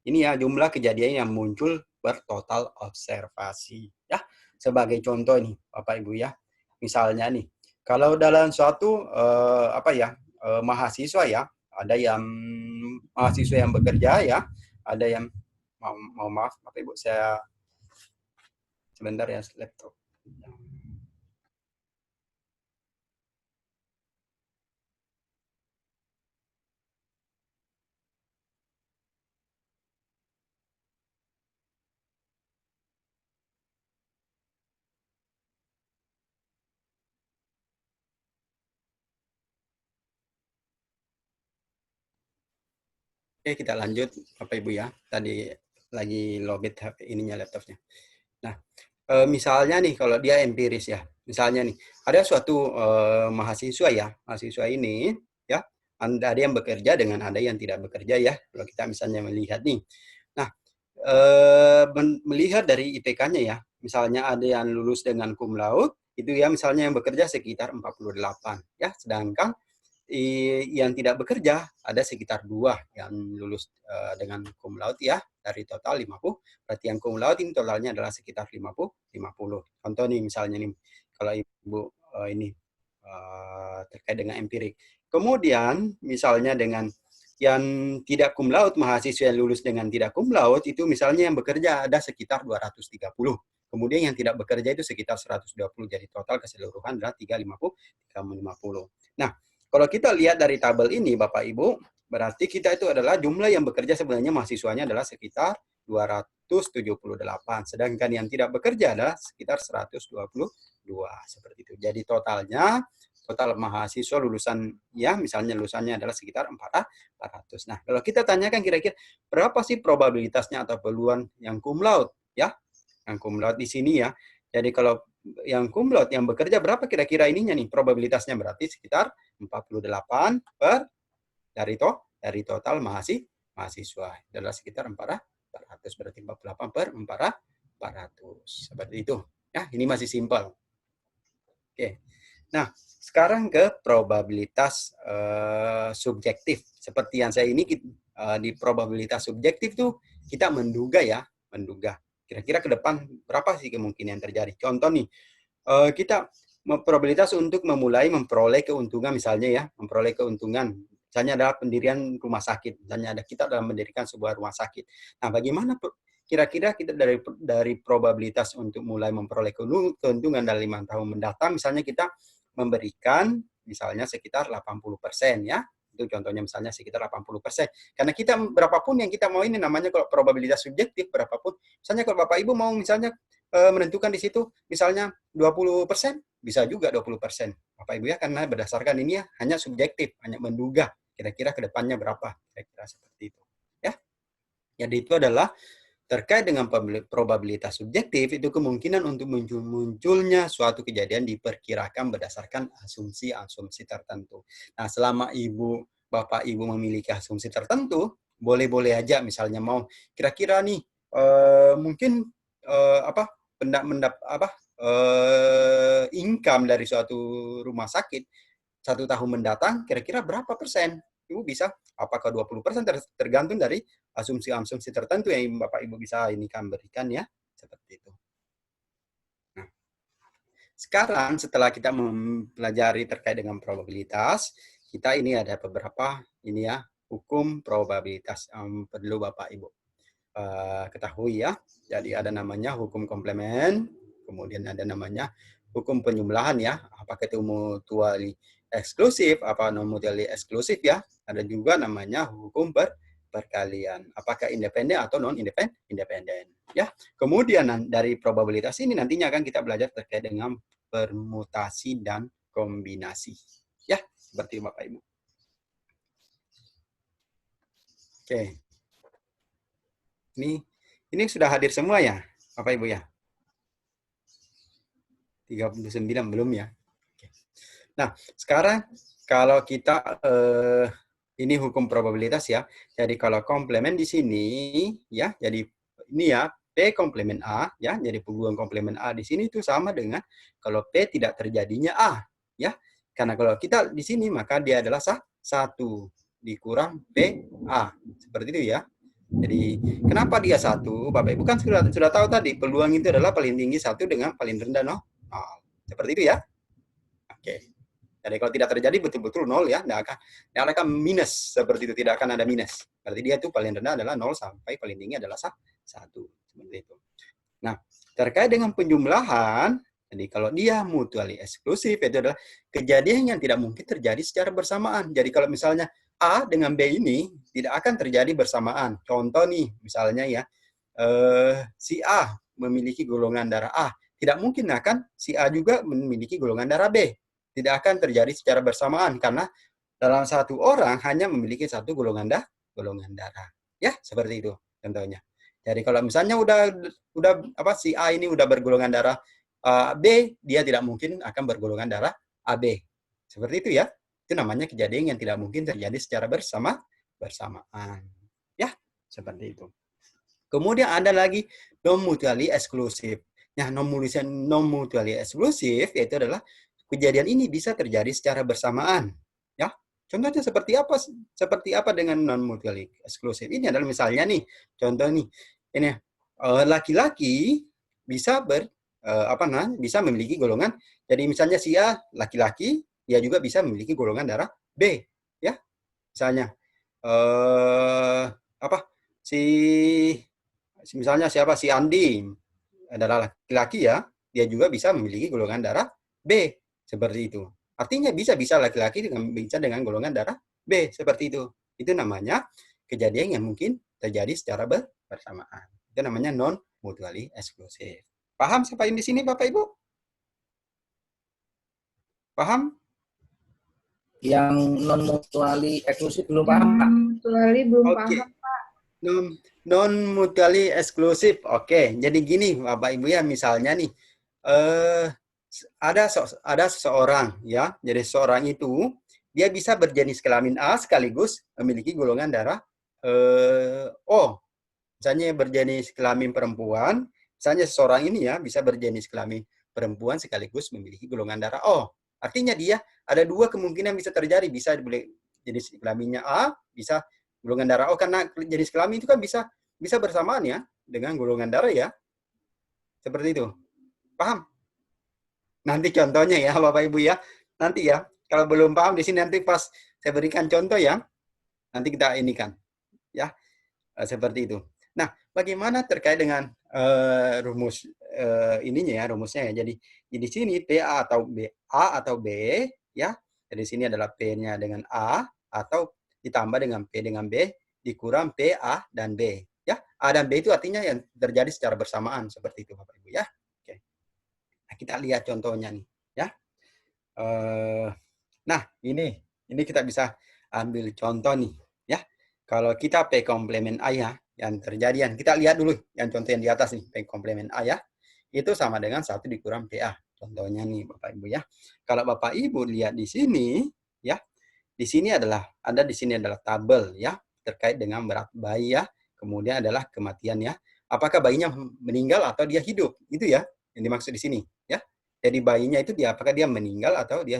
ini ya, jumlah kejadian yang muncul bertotal observasi ya. Sebagai contoh nih, Bapak Ibu ya. Misalnya nih, kalau dalam suatu mahasiswa ya, ada yang mahasiswa yang bekerja ya, ada yang maaf Bapak Ibu, saya sebentar ya laptop. Oke, kita lanjut Bapak Ibu ya. Tadi lagi lobet HP ininya laptopnya. Nah, misalnya nih kalau dia empiris ya. Misalnya nih, ada suatu mahasiswa ya. Mahasiswa ini ya, ada yang bekerja dengan ada yang tidak bekerja ya. Kalau kita misalnya melihat nih. Nah, melihat dari IPK-nya ya. Misalnya ada yang lulus dengan cum laude, itu ya misalnya yang bekerja sekitar 48 ya. Sedangkan yang tidak bekerja ada sekitar 2 yang lulus dengan cum laude ya, dari total 50. Berarti yang cum laude ini totalnya adalah sekitar 50. Contoh nih misalnya nih, kalau Ibu ini terkait dengan empirik. Kemudian misalnya dengan yang tidak cum laude, mahasiswa yang lulus dengan tidak cum laude itu misalnya yang bekerja ada sekitar 230. Kemudian yang tidak bekerja itu sekitar 120. Jadi total keseluruhan adalah 350. Nah, kalau kita lihat dari tabel ini, Bapak Ibu, berarti kita itu adalah jumlah yang bekerja sebenarnya mahasiswanya adalah sekitar 278. Sedangkan yang tidak bekerja adalah sekitar 122. Seperti itu. Jadi total mahasiswa lulusan ya, misalnya lulusannya adalah sekitar 400. Nah, kalau kita tanyakan kira-kira berapa sih probabilitasnya atau peluang yang cum laude ya? Yang cum laude di sini ya. Jadi kalau yang cum laude yang bekerja berapa kira-kira ininya nih probabilitasnya, berarti sekitar 48 per dari total mahasiswa adalah sekitar 400, berarti 48 per 400 seperti itu ya. Ini masih simpel. Oke. Nah, sekarang ke probabilitas subjektif. Seperti yang saya ini di probabilitas subjektif tuh kita menduga ya, kira-kira ke depan berapa sih kemungkinan yang terjadi. Contoh nih, kita probabilitas untuk memperoleh keuntungan misalnya ya, memperoleh keuntungan. Misalnya adalah pendirian rumah sakit. Misalnya kita dalam mendirikan sebuah rumah sakit. Nah, bagaimana kira-kira kita dari probabilitas untuk mulai memperoleh keuntungan dalam 5 tahun mendatang, misalnya kita memberikan misalnya sekitar 80% ya. Itu contohnya misalnya sekitar 80%. Karena kita berapapun yang kita mau ini namanya kalau probabilitas subjektif berapapun. Misalnya kalau Bapak Ibu mau misalnya menentukan di situ misalnya 20%, bisa juga 20%. Bapak Ibu ya, karena berdasarkan ini ya hanya subjektif, hanya menduga kira-kira ke depannya berapa, kira-kira seperti itu. Ya. Jadi itu adalah terkait dengan probabilitas subjektif itu kemungkinan untuk munculnya suatu kejadian diperkirakan berdasarkan asumsi-asumsi tertentu. Nah, selama Bapak Ibu memiliki asumsi tertentu, boleh-boleh aja misalnya mau kira-kira nih mungkin income dari suatu rumah sakit 1 tahun mendatang kira-kira berapa persen? Ibu bisa apakah 20% tergantung dari asumsi-asumsi tertentu yang Bapak Ibu bisa berikan ya, seperti itu. Nah, sekarang setelah kita mempelajari terkait dengan probabilitas, kita ini ada beberapa ini ya, hukum probabilitas yang perlu Bapak Ibu ketahui ya. Jadi ada namanya hukum komplement, kemudian ada namanya hukum penjumlahan ya, apakah itu mutually eksklusif, apa non mutually eksklusif ya. Ada juga namanya hukum perkalian, apakah independen atau non independen ya. Kemudian dari probabilitas ini nantinya akan kita belajar terkait dengan permutasi dan kombinasi ya, seperti Bapak Ibu. Oke. Ini sudah hadir semua ya, Bapak Ibu ya? 39 belum ya? Oke. Nah, sekarang kalau kita ini hukum probabilitas ya. Jadi kalau komplement di sini ya, jadi ini ya P komplement A ya. Jadi peluang komplement A di sini itu sama dengan kalau P tidak terjadinya A ya. Karena kalau kita di sini maka dia adalah 1 dikurang P A. Seperti itu ya. Jadi kenapa dia 1? Bapak Ibu kan sudah tahu tadi peluang itu adalah paling tinggi 1 dengan paling rendah 0. Seperti itu ya. Oke. Jadi kalau tidak terjadi betul-betul 0 ya, tidak akan minus, seperti itu, tidak akan ada minus. Berarti dia itu paling rendah adalah 0 sampai paling tinggi adalah 1. Seperti itu. Nah, terkait dengan penjumlahan, jadi kalau dia mutually eksklusif itu adalah kejadian yang tidak mungkin terjadi secara bersamaan. Jadi kalau misalnya A dengan B ini tidak akan terjadi bersamaan. Contoh nih, misalnya ya, si A memiliki golongan darah A. Tidak mungkin akan si A juga memiliki golongan darah B. Tidak akan terjadi secara bersamaan karena dalam satu orang hanya memiliki 1 golongan darah. Ya, seperti itu contohnya. Jadi kalau misalnya udah si A ini udah bergolongan darah B, dia tidak mungkin akan bergolongan darah AB. Seperti itu ya. Itu namanya kejadian yang tidak mungkin terjadi secara bersamaan. Ya, seperti itu. Kemudian ada lagi non mutually exclusive. Nah, non mutually exclusive yaitu adalah kejadian ini bisa terjadi secara bersamaan. Ya, contohnya seperti apa dengan non mutually exclusive? Ini adalah misalnya nih, contoh nih, ini laki-laki bisa bisa memiliki golongan. Jadi misalnya si A laki-laki, dia juga bisa memiliki golongan darah B, ya. Misalnya misalnya siapa si Andi adalah laki-laki ya, dia juga bisa memiliki golongan darah B, seperti itu. Artinya bisa laki-laki dengan golongan darah B, seperti itu. Itu namanya kejadian yang mungkin terjadi secara bersamaan. Itu namanya non mutually exclusive. Paham sampai di sini Bapak Ibu? Paham? Yang non mutually eksklusif belum paham, Pak. Mutually belum Oke. paham, Pak. Non mutually eksklusif. Oke, jadi gini Bapak Ibu ya, misalnya nih ada seseorang ya. Jadi seseorang itu dia bisa berjenis kelamin A sekaligus memiliki golongan darah O. Misalnya berjenis kelamin perempuan, misalnya seseorang ini ya bisa berjenis kelamin perempuan sekaligus memiliki golongan darah O. Artinya dia ada 2 kemungkinan bisa terjadi, bisa jenis kelaminnya A, bisa golongan darah O, karena jenis kelamin itu kan bisa bersamaan ya dengan golongan darah ya. Seperti itu. Paham? Nanti contohnya ya Bapak Ibu ya. Nanti ya, kalau belum paham di sini nanti pas saya berikan contoh ya. Nanti kita inikan. Ya. Seperti itu. Nah, bagaimana terkait dengan rumus rumusnya ya. Jadi di sini A atau B ya. Jadi sini adalah P-nya dengan A atau ditambah dengan P dengan B dikurang P, A, dan B. Ya, A dan B itu artinya yang terjadi secara bersamaan seperti itu Bapak Ibu ya. Oke. Nah, kita lihat contohnya nih ya. Nah, ini kita bisa ambil contoh nih ya. Kalau kita P komplement A ya, yang terjadi. Kita lihat dulu yang contoh yang di atas nih, P komplemen A ya. Itu sama dengan 1 dikurang PA. Contohnya nih Bapak Ibu ya. Kalau Bapak Ibu lihat di sini ya, di sini adalah tabel ya terkait dengan berat bayi ya. Kemudian adalah kematian ya. Apakah bayinya meninggal atau dia hidup? Itu ya yang dimaksud di sini ya. Jadi bayinya itu apakah dia meninggal atau dia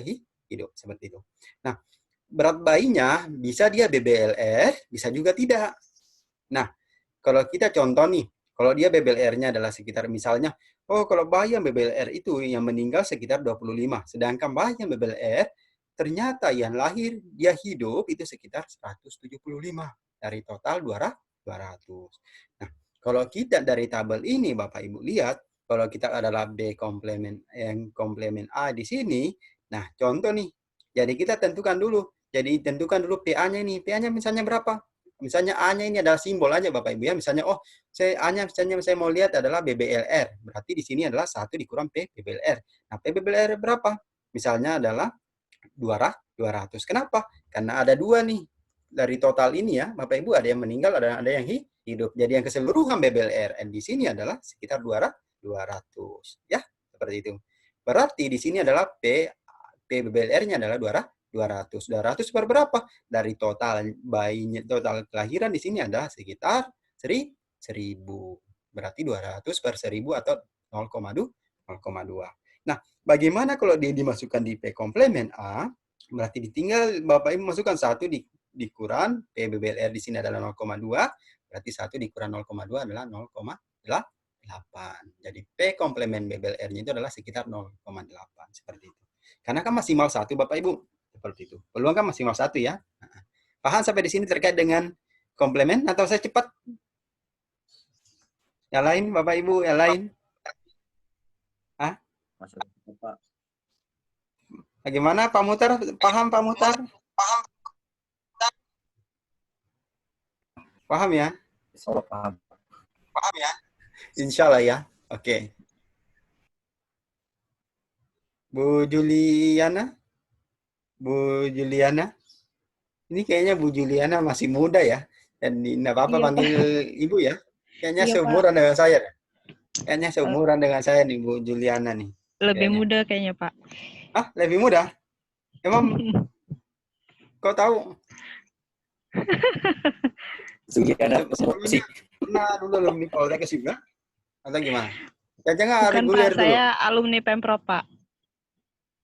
hidup seperti itu. Nah, berat bayinya bisa dia BBLR, bisa juga tidak. Nah, kalau kita contoh nih, kalau dia BBLR-nya adalah sekitar misalnya, kalau bayi yang BBLR itu yang meninggal sekitar 25, sedangkan bayi yang BBLR ternyata yang lahir dia hidup itu sekitar 175 dari total 200. Nah, kalau kita dari tabel ini Bapak Ibu lihat, kalau kita adalah B komplemen A di sini, nah contoh nih, jadi kita tentukan dulu. Jadi tentukan dulu PA-nya ini. PA-nya misalnya berapa? Misalnya A-nya ini adalah simbol aja Bapak Ibu ya. Misalnya A-nya misalnya saya mau lihat adalah BBLR. Berarti di sini adalah 1 dikurang P BBLR. Nah, P BBLR berapa? Misalnya adalah 200. Kenapa? Karena ada 2 nih. Dari total ini ya, Bapak Ibu ada yang meninggal, ada yang hidup. Jadi yang keseluruhan BBLR di sini adalah sekitar 200 ya. Seperti itu. Berarti di sini adalah P BBLR-nya adalah 200 per berapa? Dari total bayinya, total kelahiran di sini ada sekitar 1000. Berarti 200 per 1000 atau 0,2. Nah, bagaimana kalau dia dimasukkan di P komplemen A? Berarti ditinggal Bapak Ibu masukkan 1 dikurang P BBLR di sini adalah 0,2. Berarti 1 dikurang 0,2 adalah 0,8. Jadi P komplemen BBLR-nya itu adalah sekitar 0,8. Seperti itu. Karena kan maksimal 1 Bapak Ibu. Seperti itu. Peluang kan maksimal 1 ya. Paham sampai di sini terkait dengan komplemen atau saya cepat? Yang lain Bapak Ibu, yang lain? Bagaimana Pak Mutar? Paham Pak Mutar? Paham ya? Paham ya? Insya Allah ya. Oke. Bu Juliana? Ini kayaknya Bu Juliana masih muda ya. Dan tidak apa-apa panggil Ibu ya. Kayaknya seumuran dengan saya. Kayaknya seumuran dengan saya nih Bu Juliana nih. Lebih muda kayaknya Pak. Ah, lebih muda? Emang kau tahu? Pernah dulu alumni Poltekkes juga? Atau gimana? Jangan Bukan Pak, saya alumni Pemprov Pak.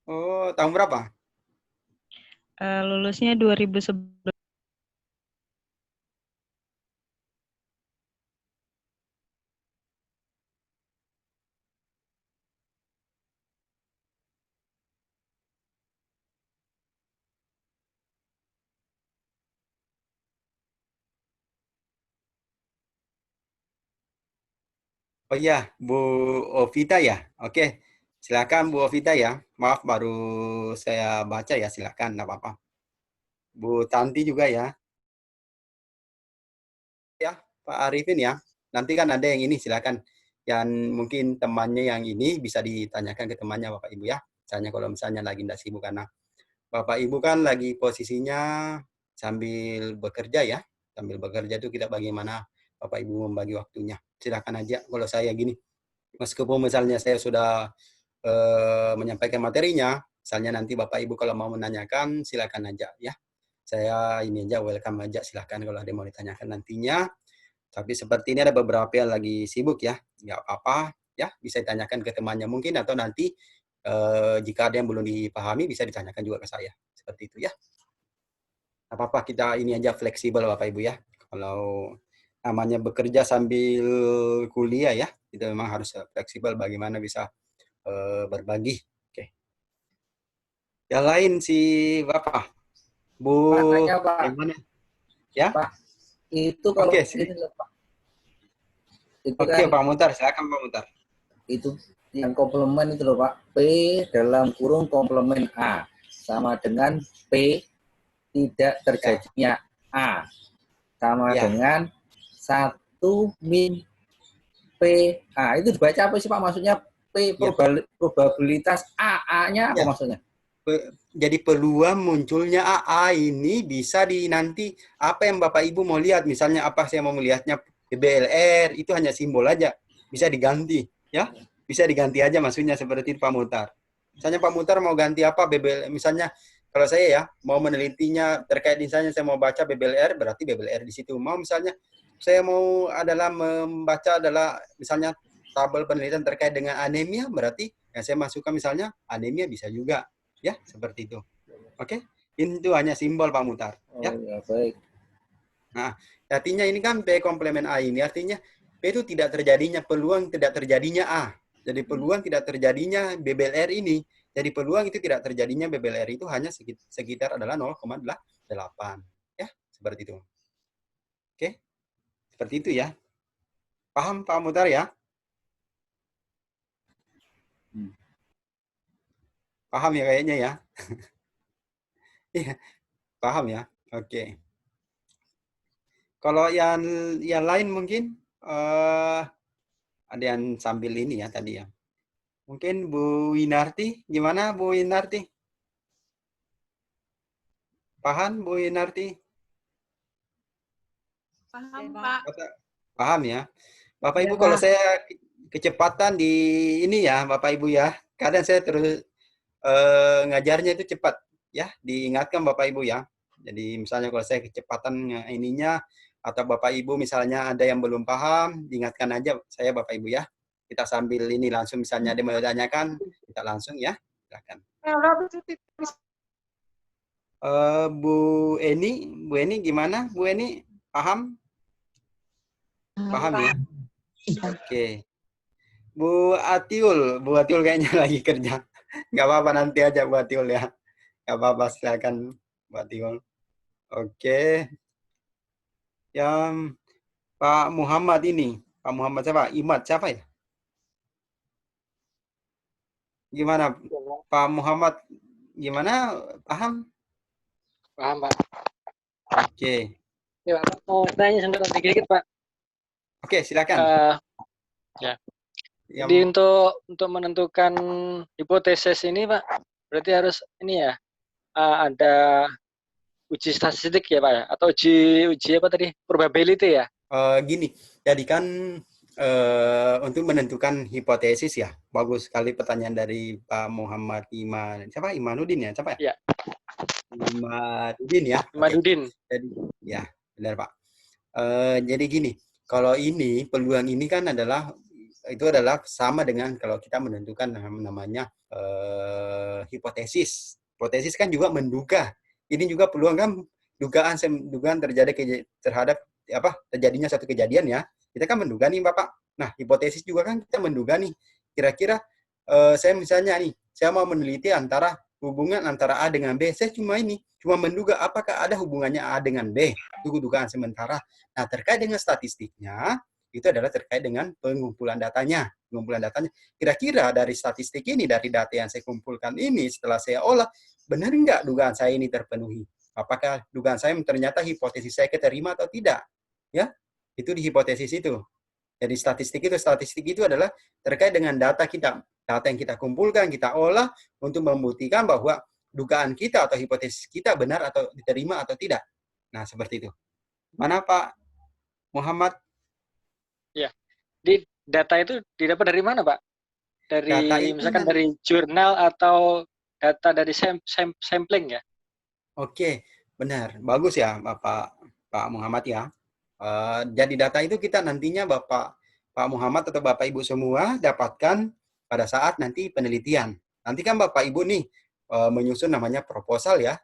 Oh, tahun berapa? Lulusnya 2011. Oh iya, Bu Ovita ya. Oke, silakan Bu Ovita ya. Maaf baru saya baca ya, silakan, nggak apa-apa. Bu Tanti juga ya. Ya, Pak Arifin ya. Nanti kan ada yang ini, silakan. Yang mungkin temannya yang ini bisa ditanyakan ke temannya Bapak Ibu ya. Misalnya kalau misalnya lagi tidak sibuk karena Bapak Ibu kan lagi posisinya sambil bekerja ya. Sambil bekerja itu kita bagaimana Bapak Ibu membagi waktunya. Silakan aja kalau saya gini. Meskipun misalnya saya sudah menyampaikan materinya, misalnya nanti Bapak Ibu kalau mau menanyakan silakan aja ya. Saya ini aja welcome aja, silakan kalau ada yang mau ditanyakan nantinya. Tapi seperti ini ada beberapa yang lagi sibuk ya, nggak apa-apa ya, bisa ditanyakan ke temannya mungkin atau nanti jika ada yang belum dipahami bisa ditanyakan juga ke saya. Seperti itu ya. Apa-apa kita ini aja fleksibel Bapak Ibu ya. Kalau namanya bekerja sambil kuliah ya, itu memang harus fleksibel bagaimana bisa berbagi. Oke. Yang lain si Bapak, Bu, Pak. gimana? Ya? Pak, itu kalau Oke, ini loh, Pak. Itu Oke, kan, Pak Mutar, silakan Pak Mutar. itu yang komplemen itu loh Pak. P dalam kurung komplemen A sama dengan P tidak terjadinya A sama dengan 1 min PA. Itu dibaca apa sih Pak? Maksudnya P probabilitas AA-nya apa maksudnya? Jadi peluang munculnya AA ini bisa di nanti apa yang Bapak Ibu mau lihat. Misalnya apa saya mau melihatnya BBLR itu hanya simbol aja, bisa diganti ya, bisa diganti aja maksudnya seperti itu Pak Muhtar. Misalnya Pak Muhtar mau ganti apa BBL, misalnya kalau saya ya mau menelitinya terkait misalnya saya mau baca BBLR berarti BBLR di situ. Mau misalnya saya mau adalah membaca adalah misalnya tabel penelitian terkait dengan anemia berarti yang saya masukkan misalnya anemia bisa juga ya seperti itu. Oke, itu hanya simbol Pak Muhtar ya. Oh ya, baik. Nah, artinya ini kan P komplemen A ini artinya P itu tidak terjadinya peluang tidak terjadinya A. Jadi peluang tidak terjadinya BBLR ini. Jadi peluang itu tidak terjadinya BBLR itu hanya sekitar adalah 0,8. Ya, seperti itu. Oke. Seperti itu ya. Paham Pak Muhtar ya? Paham ya kayaknya ya? Iya, paham ya? Oke. Kalau yang lain mungkin ada yang sambil ini ya tadi ya. Mungkin Bu Winarti, gimana Bu Winarti? Paham Bu Winarti? Paham, Pak. Paham ya. Bapak Ya, Ibu kalau Pak. saya kecepatan di ini ya Bapak Ibu ya. Kadang saya terus ngajarnya itu cepat ya. Diingatkan Bapak Ibu ya. Jadi misalnya kalau saya kecepatan ininya atau Bapak Ibu misalnya ada yang belum paham, diingatkan aja saya Bapak Ibu ya. Kita sambil ini langsung misalnya ada yang mau tanyakan, kita langsung ya. Silakan. Bu Eni gimana? Bu Eni paham? Paham ya? Oke. Bu Atiul kayaknya lagi kerja. Nggak apa-apa nanti aja Bu Atiul ya. Nggak apa-apa silakan Bu Atiul. Oke. Yang Pak Muhammad ini. Pak Muhammad siapa? Imad siapa ya? Gimana Pak Muhammad? Gimana? Paham? Paham, Pak. Oke. Ya, Pak. Mau tanya sebentar dikit, Pak. Oke, silakan. Ya. Yang Jadi untuk menentukan hipotesis ini, Pak, berarti harus ini ya, ada uji statistik ya, Pak ya? Atau uji apa tadi? Probability ya? gini, jadi kan untuk menentukan hipotesis ya, bagus sekali pertanyaan dari Pak Muhammad Imanuddin ya, siapa ya? Ya. Imanuddin ya. Imanuddin. Jadi ya, benar Pak. Jadi gini, kalau ini peluang ini kan adalah sama dengan kalau kita menentukan namanya hipotesis. Hipotesis kan juga menduga. Ini juga peluang kan dugaan terjadi terhadap terjadinya satu kejadian ya. Kita kan menduga nih Bapak. Nah, hipotesis juga kan kita menduga nih. Kira-kira saya misalnya nih, saya mau meneliti hubungan antara A dengan B. Saya cuma menduga apakah ada hubungannya A dengan B. Itu dugaan sementara. Nah, terkait dengan statistiknya, itu adalah terkait dengan pengumpulan datanya. Kira-kira dari statistik ini, dari data yang saya kumpulkan ini, setelah saya olah, benar nggak dugaan saya ini terpenuhi? Apakah dugaan saya ternyata hipotesis saya keterima atau tidak? Ya, itu di hipotesis itu. Jadi statistik itu adalah terkait dengan data yang kita kumpulkan, kita olah untuk membuktikan bahwa dugaan kita atau hipotesis kita benar atau diterima atau tidak. Nah, seperti itu. Mana Pak Muhammad? Ya. Di data itu didapat dari mana, Pak? Dari misalkan dari jurnal atau data dari sampling ya? Oke, benar. Bagus ya Pak Muhammad ya. Jadi data itu kita nantinya Pak Muhammad atau Bapak Ibu semua dapatkan pada saat nanti penelitian. Nanti kan Bapak Ibu nih menyusun namanya proposal ya.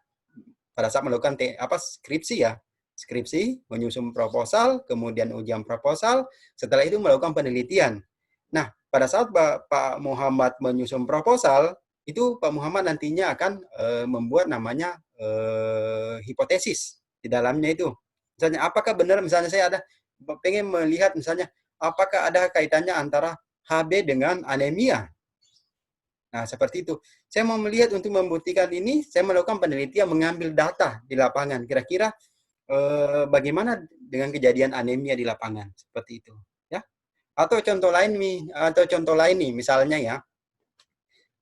Pada saat melakukan skripsi ya. Skripsi, menyusun proposal, kemudian ujian proposal, setelah itu melakukan penelitian. Nah, pada saat Pak Muhammad menyusun proposal, itu Pak Muhammad nantinya akan membuat namanya hipotesis di dalamnya itu. Misalnya, apakah benar misalnya saya pengen melihat misalnya, apakah ada kaitannya antara HB dengan anemia? Nah, seperti itu. Saya mau melihat untuk membuktikan ini, saya melakukan penelitian, mengambil data di lapangan. Kira-kira bagaimana dengan kejadian anemia di lapangan? Seperti itu. Ya. Atau contoh lain nih, misalnya ya,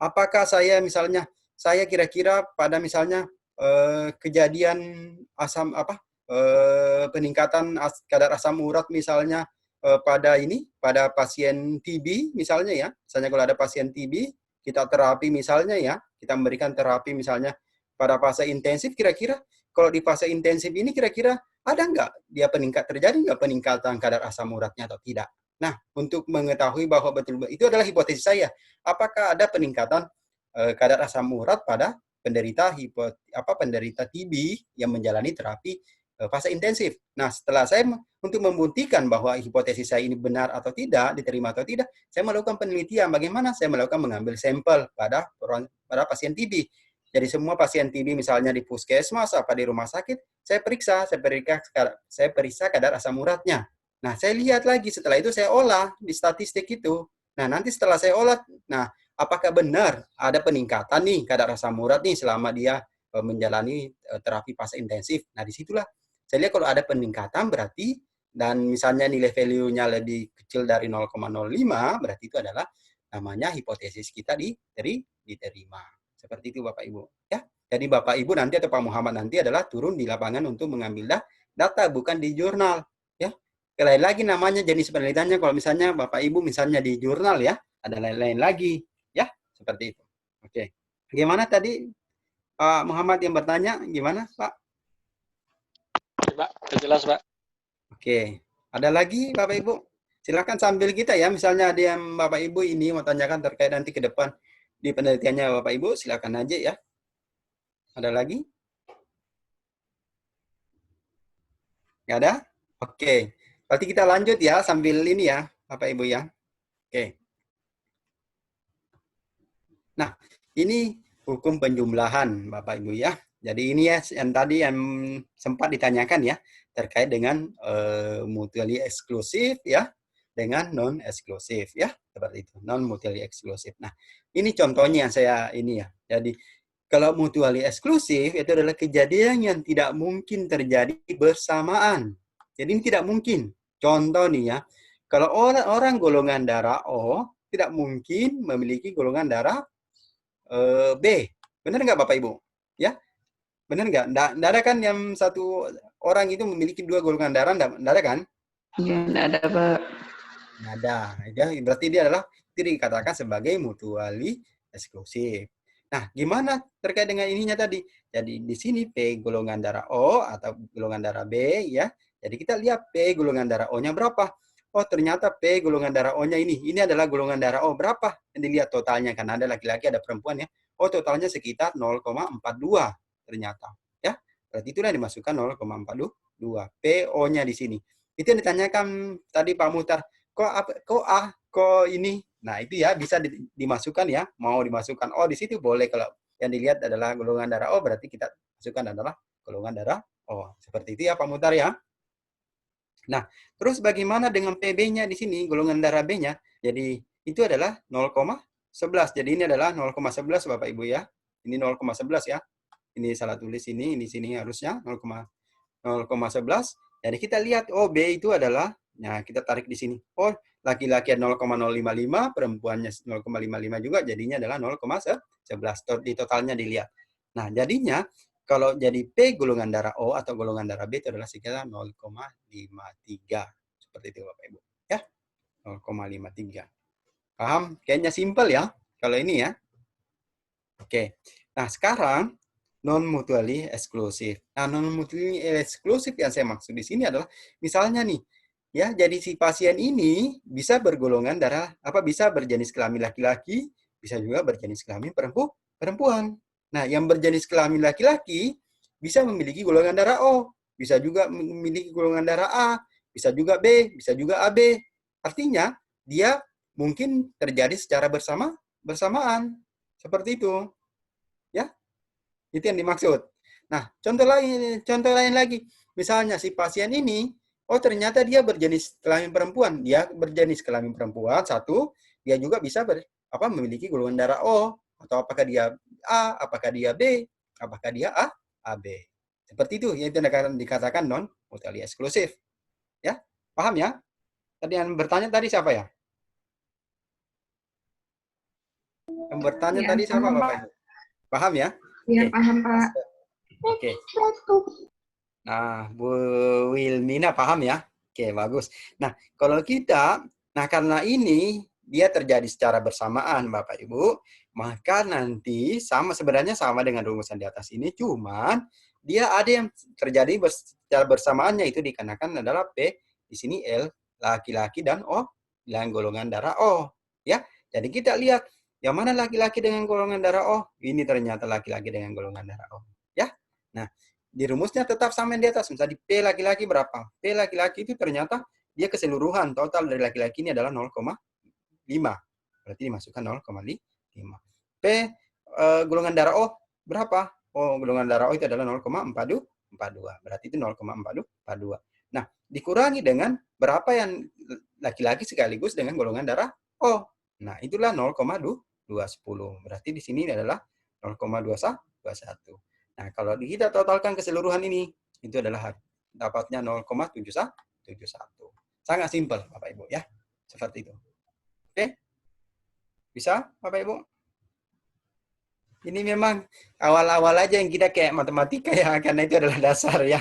apakah saya kira-kira pada misalnya kejadian peningkatan kadar asam urat misalnya pada pasien TB misalnya ya. Misalnya kalau ada pasien TB, kita terapi misalnya ya, kita memberikan terapi misalnya pada fase intensif, kira-kira kalau di fase intensif ini kira-kira ada nggak terjadi nggak peningkatan kadar asam uratnya atau tidak? Nah, untuk mengetahui bahwa betul itu adalah hipotesis saya. Apakah ada peningkatan kadar asam urat pada penderita TB yang menjalani terapi fase intensif? Nah, setelah saya untuk membuktikan bahwa hipotesis saya ini benar atau tidak, diterima atau tidak, saya melakukan penelitian. Bagaimana? Saya melakukan mengambil sampel pada pasien TB. Jadi semua pasien TB misalnya di puskesmas apa di rumah sakit, saya periksa kadar asam uratnya. Nah, saya lihat lagi setelah itu saya olah di statistik itu. Nah, nanti setelah saya olah, nah apakah benar ada peningkatan nih kadar asam urat nih selama dia menjalani terapi fase intensif. Nah, disitulah saya lihat kalau ada peningkatan berarti dan misalnya nilai value-nya lebih kecil dari 0,05 berarti itu adalah namanya hipotesis kita diterima. Seperti itu Bapak Ibu. Ya, jadi Bapak Ibu nanti atau Pak Muhammad nanti adalah turun di lapangan untuk mengambil data, bukan di jurnal. Ya, lain lagi namanya jenis penelitiannya. Kalau misalnya Bapak Ibu misalnya di jurnal ya, ada lain-lain lagi. Ya, seperti itu. Oke. Gimana tadi Pak Muhammad yang bertanya? Gimana Pak? Pak, jelas Pak. Oke. Ada lagi Bapak Ibu? Silakan sambil kita ya. Misalnya ada yang Bapak Ibu ini mau tanyakan terkait nanti ke depan di penelitiannya Bapak Ibu, silakan aja ya. Ada lagi? Nggak ada? Oke. Berarti kita lanjut ya sambil ini ya, Bapak Ibu ya. Oke. Nah, ini hukum penjumlahan Bapak Ibu ya. Jadi ini ya yang tadi yang sempat ditanyakan ya terkait dengan mutually eksklusif ya dengan non eksklusif ya, seperti itu, non mutually eksklusif. Nah, ini contohnya yang saya ini ya. Jadi kalau mutually eksklusif itu adalah kejadian yang tidak mungkin terjadi bersamaan. Jadi ini tidak mungkin. Contoh nih ya, kalau orang golongan darah O tidak mungkin memiliki golongan darah B. Benar nggak Bapak Ibu? Ya, benar nggak? Nggak ada kan yang satu orang itu memiliki dua golongan darah, nggak ada kan? Iya, nggak ada, Pak. Nggak ada. Ya, berarti dia adalah dikatakan sebagai mutually eksklusif. Nah, gimana terkait dengan ininya tadi? Jadi di sini P golongan darah O atau golongan darah B ya. Jadi kita lihat P golongan darah O-nya berapa. Oh, ternyata P golongan darah O-nya ini adalah golongan darah O berapa? Yang dilihat totalnya kan ada laki-laki ada perempuan ya. Oh, totalnya sekitar 0,42 ternyata. Ya. Berarti itulah yang dimasukkan 0,42. PO-nya di sini. Itu yang ditanyakan tadi Pak Muhtar. Kok ini? Nah, itu ya bisa dimasukkan ya. Mau dimasukkan O di situ boleh. Kalau yang dilihat adalah golongan darah O, berarti kita masukkan adalah golongan darah O. Seperti itu ya Pak Muhtar ya. Nah, terus bagaimana dengan PB-nya di sini, golongan darah B-nya? Jadi, itu adalah 0,11. Jadi, ini adalah 0,11 Bapak Ibu ya. Ini 0,11 ya. Ini salah tulis ini di sini harusnya 0,11. Jadi, kita lihat, oh B itu adalah, nah kita tarik di sini. Oh, laki-laki 0,055, perempuannya 0,55 juga, jadinya adalah 0,11. Di totalnya dilihat. Nah, jadinya, kalau jadi P golongan darah O atau golongan darah B itu adalah sekitar 0,53. Seperti itu Bapak Ibu. Ya, 0,53. Paham? Kayaknya simpel ya, kalau ini ya. Oke. Nah, sekarang non-mutually eksklusif. Nah, non-mutually eksklusif yang saya maksud di sini adalah, misalnya nih, ya, jadi si pasien ini bisa bergolongan darah, bisa berjenis kelamin laki-laki, bisa juga berjenis kelamin perempuan. Nah, yang berjenis kelamin laki-laki bisa memiliki golongan darah O, bisa juga memiliki golongan darah A, bisa juga B, bisa juga AB. Artinya, dia mungkin terjadi secara bersamaan. Seperti itu. Ya. Itu yang dimaksud. Nah, contoh lain lagi. Misalnya si pasien ini, oh ternyata dia berjenis kelamin perempuan. Dia berjenis kelamin perempuan, satu, dia juga bisa memiliki golongan darah O. Atau apakah dia A, apakah dia B, apakah dia AB. Seperti itu, yang dikatakan non-mutually eksklusif. Ya, paham ya? Tadi yang bertanya tadi siapa ya? Yang bertanya tadi siapa Bapak Ibu? Paham ya? Iya, paham, Pak. Oke. Nah, Bu Wilmina paham ya? Oke, bagus. Nah, kalau kita, nah karena ini dia terjadi secara bersamaan, Bapak Ibu, maka nanti sebenarnya sama dengan rumusan di atas ini, cuman dia ada yang terjadi secara bersamaannya itu dikarenakan adalah P, di sini L, laki-laki, dan O, dengan golongan darah O. Ya, jadi kita lihat, yang mana laki-laki dengan golongan darah O? Ini ternyata laki-laki dengan golongan darah O. Ya, nah, di rumusnya tetap sama yang di atas. Misalnya di P laki-laki berapa? P laki-laki itu ternyata dia keseluruhan total dari laki-laki ini adalah 0,5. Berarti dimasukkan 0,5. P golongan darah O berapa? Oh, golongan darah O itu adalah 0,42. Berarti itu 0,42. Nah, dikurangi dengan berapa yang laki-laki sekaligus dengan golongan darah O. Nah, itulah 0,210. Berarti di sini adalah 0,21. Nah, kalau kita totalkan keseluruhan ini, itu adalah dapatnya 0,71. Sangat simpel, Bapak Ibu ya. Seperti itu. Oke? Bisa, Bapak Ibu? Ini memang awal-awal aja yang kita kayak matematika ya, karena itu adalah dasar ya.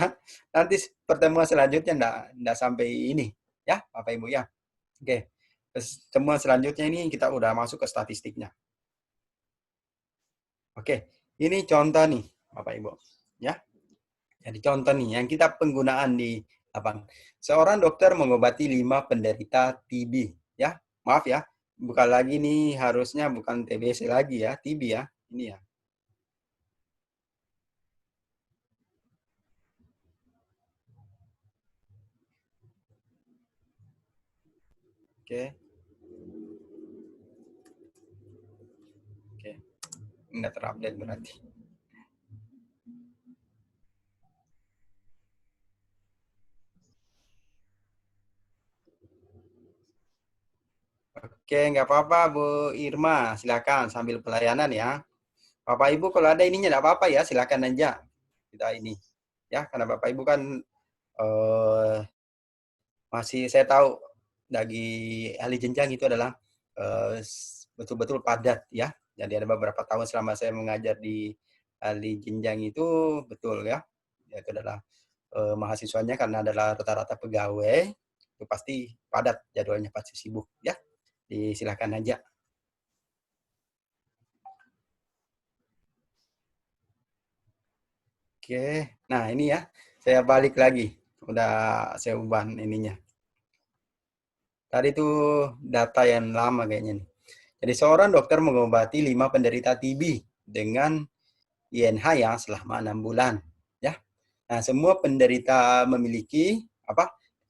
Nanti pertemuan selanjutnya enggak sampai ini ya, Bapak Ibu ya. Oke. Pertemuan selanjutnya ini kita udah masuk ke statistiknya. Oke, ini contoh nih, Bapak Ibu. Ya. Jadi contoh nih yang kita penggunaan di lapangan. Seorang dokter mengobati 5 penderita TB, ya. Maaf ya, bukan lagi nih harusnya bukan TBC lagi ya, TB ya. Ini ya. Oke. Oke. Enggak terupdate berarti. Oke, nggak apa-apa Bu Irma, silakan sambil pelayanan ya. Bapak Ibu kalau ada ininya nggak apa-apa ya, silakan aja kita ini. Ya, karena Bapak Ibu kan masih saya tahu dari ahli jenjang itu adalah betul-betul padat ya. Jadi ada beberapa tahun selama saya mengajar di ahli jenjang itu betul ya. Itu adalah mahasiswanya karena adalah rata-rata pegawai itu pasti padat jadwalnya, pasti sibuk ya. Silakan aja. Oke, nah ini ya, saya balik lagi. Udah saya ubah ininya. Tadi itu data yang lama kayaknya nih. Jadi seorang dokter mengobati 5 penderita TB dengan INH yang selama 6 bulan. Ya. Nah, semua penderita memiliki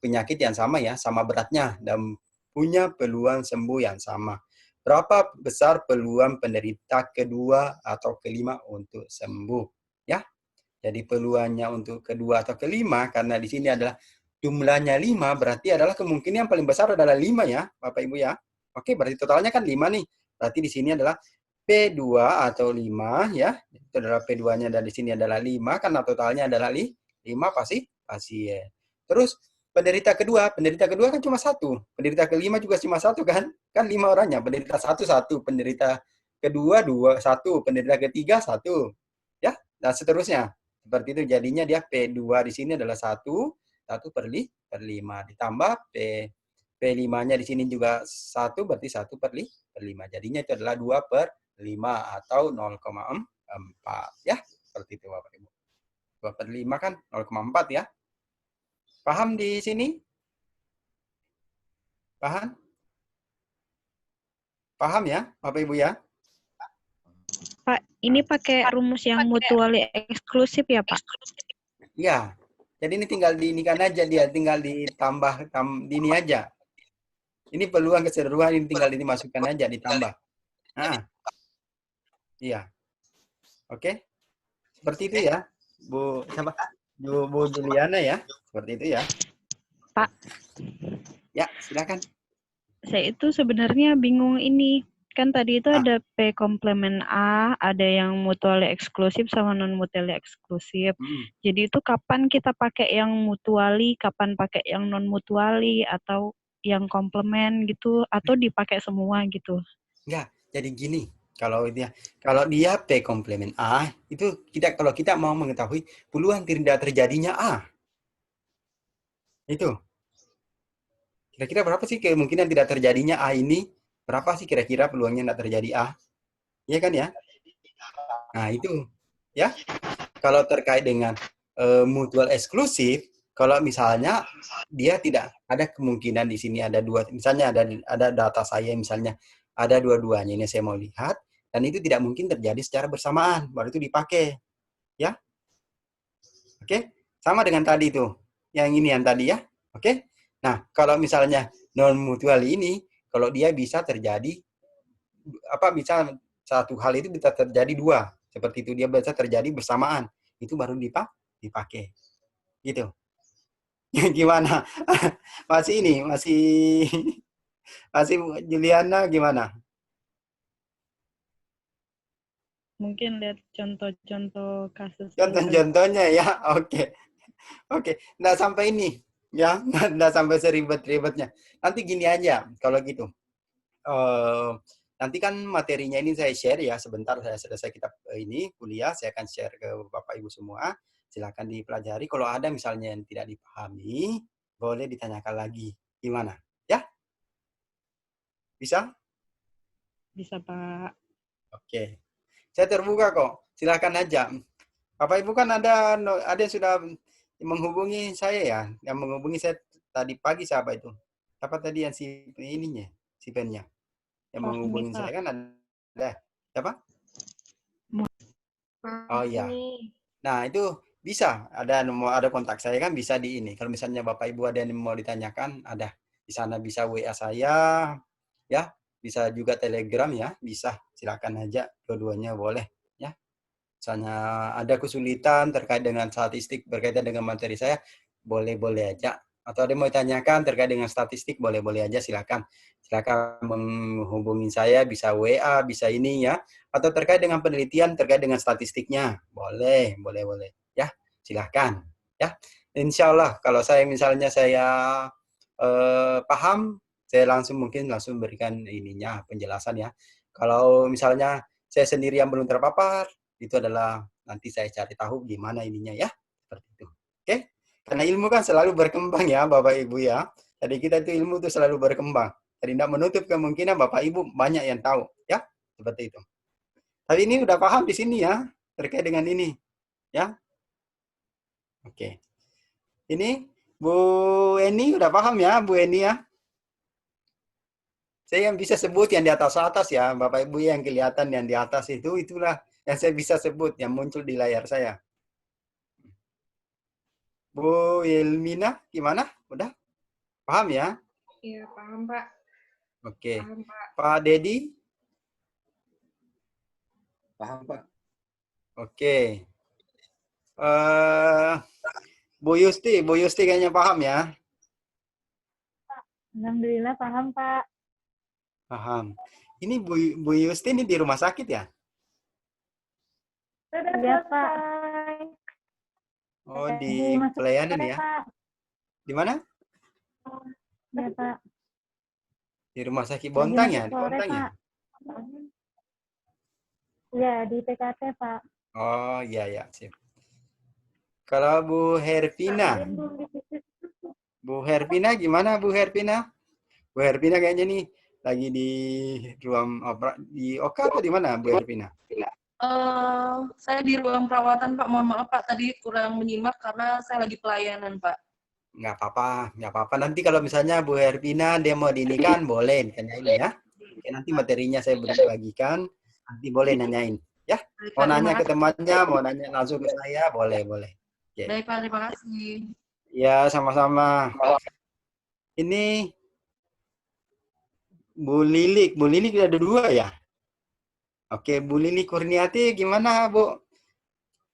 penyakit yang sama ya, sama beratnya dan punya peluang sembuh yang sama. Berapa besar peluang penderita kedua atau kelima untuk sembuh? Ya. Jadi peluangnya untuk kedua atau kelima, karena di sini adalah jumlahnya 5, berarti adalah kemungkinan yang paling besar adalah 5 ya, Bapak Ibu ya. Oke, berarti totalnya kan 5 nih. Berarti di sini adalah P2 atau 5 ya. Itu adalah P2-nya dan di sini adalah 5 karena totalnya adalah 5 pasien. Terus penderita kedua kan cuma 1. Penderita kelima juga cuma 1 kan? Kan 5 orangnya. Penderita 1, penderita kedua 2, 1, penderita ketiga 1. Ya, dan seterusnya. Seperti itu jadinya dia P2 di sini adalah 1 per 5 ditambah P5-nya di sini juga 1 berarti 1 per 5. Jadinya itu adalah 2 per 5 atau 0,4 ya. Seperti itu Bapak Ibu. 2 per 5 kan 0,4 ya. Paham di sini? Paham? Paham ya Bapak Ibu ya? Pak, ini pakai rumus yang mutually eksklusif ya, Pak? Iya. Jadi ini tinggal diinikan aja dia, tinggal ditambah ini aja. Ini peluang keseluruhan ini tinggal dimasukkan aja, ditambah. Nah. Iya. Oke. Seperti itu ya. Bu Juliana ya. Seperti itu ya. Pak. Ya, silakan. Saya itu sebenarnya bingung ini. Kan tadi itu ada P komplemen A, ada yang mutually eksklusif sama non mutually eksklusif. Jadi itu kapan kita pakai yang mutually, kapan pakai yang non mutually atau yang komplemen gitu, atau dipakai semua gitu? Enggak, jadi gini. Kalau dia P komplement A, itu kalau kita mau mengetahui peluang tidak terjadinya A. Itu. Kira-kira berapa sih kemungkinan tidak terjadinya A ini? Berapa sih kira-kira peluangnya tidak terjadi A? Iya kan ya? Nah, itu. Ya. Kalau terkait dengan mutual eksklusif, kalau misalnya dia tidak ada kemungkinan di sini ada dua, misalnya ada data saya misalnya ada dua-duanya ini saya mau lihat dan itu tidak mungkin terjadi secara bersamaan, baru itu dipakai. Ya. Oke? Sama dengan tadi itu. Yang ini yang tadi ya. Oke? Nah, kalau misalnya non mutual ini kalau dia bisa terjadi bisa satu hal itu bisa terjadi dua. Seperti itu dia bisa terjadi bersamaan. Itu baru dipakai. Gitu. Gimana? Masih ini, masih Juliana gimana? Mungkin lihat contoh-contoh kasus. Contoh-contohnya ya. Oke. Oke, nggak sampai ini. Ya, nggak sampai seribet-ribetnya. Nanti gini aja, kalau gitu. Nanti kan materinya ini saya share ya, sebentar saya selesai kitab ini, kuliah, saya akan share ke Bapak Ibu semua. Silakan dipelajari. Kalau ada misalnya yang tidak dipahami, boleh ditanyakan lagi. Gimana? Ya? Bisa? Bisa, Pak. Oke. Saya terbuka kok. Silakan aja. Bapak Ibu kan ada yang sudah menghubungi saya ya. Yang menghubungi saya tadi pagi siapa itu? Siapa tadi yang si ininya? Si pennya? Yang menghubungi saya kan ada. Siapa? Oh iya. Nah, itu bisa ada kontak saya kan bisa di ini. Kalau misalnya Bapak Ibu ada yang mau ditanyakan, ada di sana bisa WA saya ya, bisa juga Telegram ya, bisa. Silakan aja dua-duanya boleh ya. Misalnya ada kesulitan terkait dengan statistik berkaitan dengan materi saya, boleh-boleh aja. Atau ada yang mau ditanyakan terkait dengan statistik, boleh-boleh aja silakan. Silakan menghubungi saya, bisa WA, bisa ini ya. Atau terkait dengan penelitian, terkait dengan statistiknya, boleh. Ya, silakan. Ya, insya Allah kalau saya misalnya saya paham, saya langsung berikan ininya penjelasan ya. Kalau misalnya saya sendiri yang belum terpapar, itu adalah nanti saya cari tahu gimana ininya ya. Seperti itu. Oke? Karena ilmu kan selalu berkembang ya Bapak Ibu ya. Jadi kita itu ilmu itu selalu berkembang. Jadi tidak menutup kemungkinan Bapak Ibu banyak yang tahu ya. Seperti itu. Tapi ini udah paham di sini ya terkait dengan ini ya. Oke. Ini Bu Eni udah paham ya Bu Eni ya. Saya yang bisa sebut yang di atas ya, Bapak Ibu yang kelihatan yang di atas itulah yang saya bisa sebut yang muncul di layar saya. Bu Ilmina, gimana? Udah? Paham ya? Iya, paham, Pak. Oke. Paham, Pak. Pak Dedi? Paham, Pak. Oke. Bu Yusti kayaknya paham ya? Alhamdulillah paham, Pak. Paham. Ini Bu Yusti ini di rumah sakit ya? Iya, Pak. Oh, di pelayanan ya? Pak. Di mana? Iya, Pak. Di rumah sakit Bontang ya? Di Sore, Bontang ya? Pak. Iya, di PKT, Pak. Oh, iya, sip. Kalau Bu Herpina? Bu Herpina gimana Bu Herpina? Bu Herpina kayaknya nih lagi di ruang di Oka atau di mana Bu Herpina? Saya di ruang perawatan Pak. Mohon maaf Pak, tadi kurang menyimak karena saya lagi pelayanan Pak. Nggak apa-apa. Nanti kalau misalnya Bu Herpina dia mau dinikan boleh ditanyain ya. Oke, nanti materinya saya bagikan, nanti boleh nanyain ya. Mau nanya ke temannya, mau nanya langsung ke saya, boleh. Oke. Baik Pak, terima kasih. Ya, sama-sama. Ini Bu Lilik ada 2 ya? Oke, Bu Lili Kurniati gimana, Bu?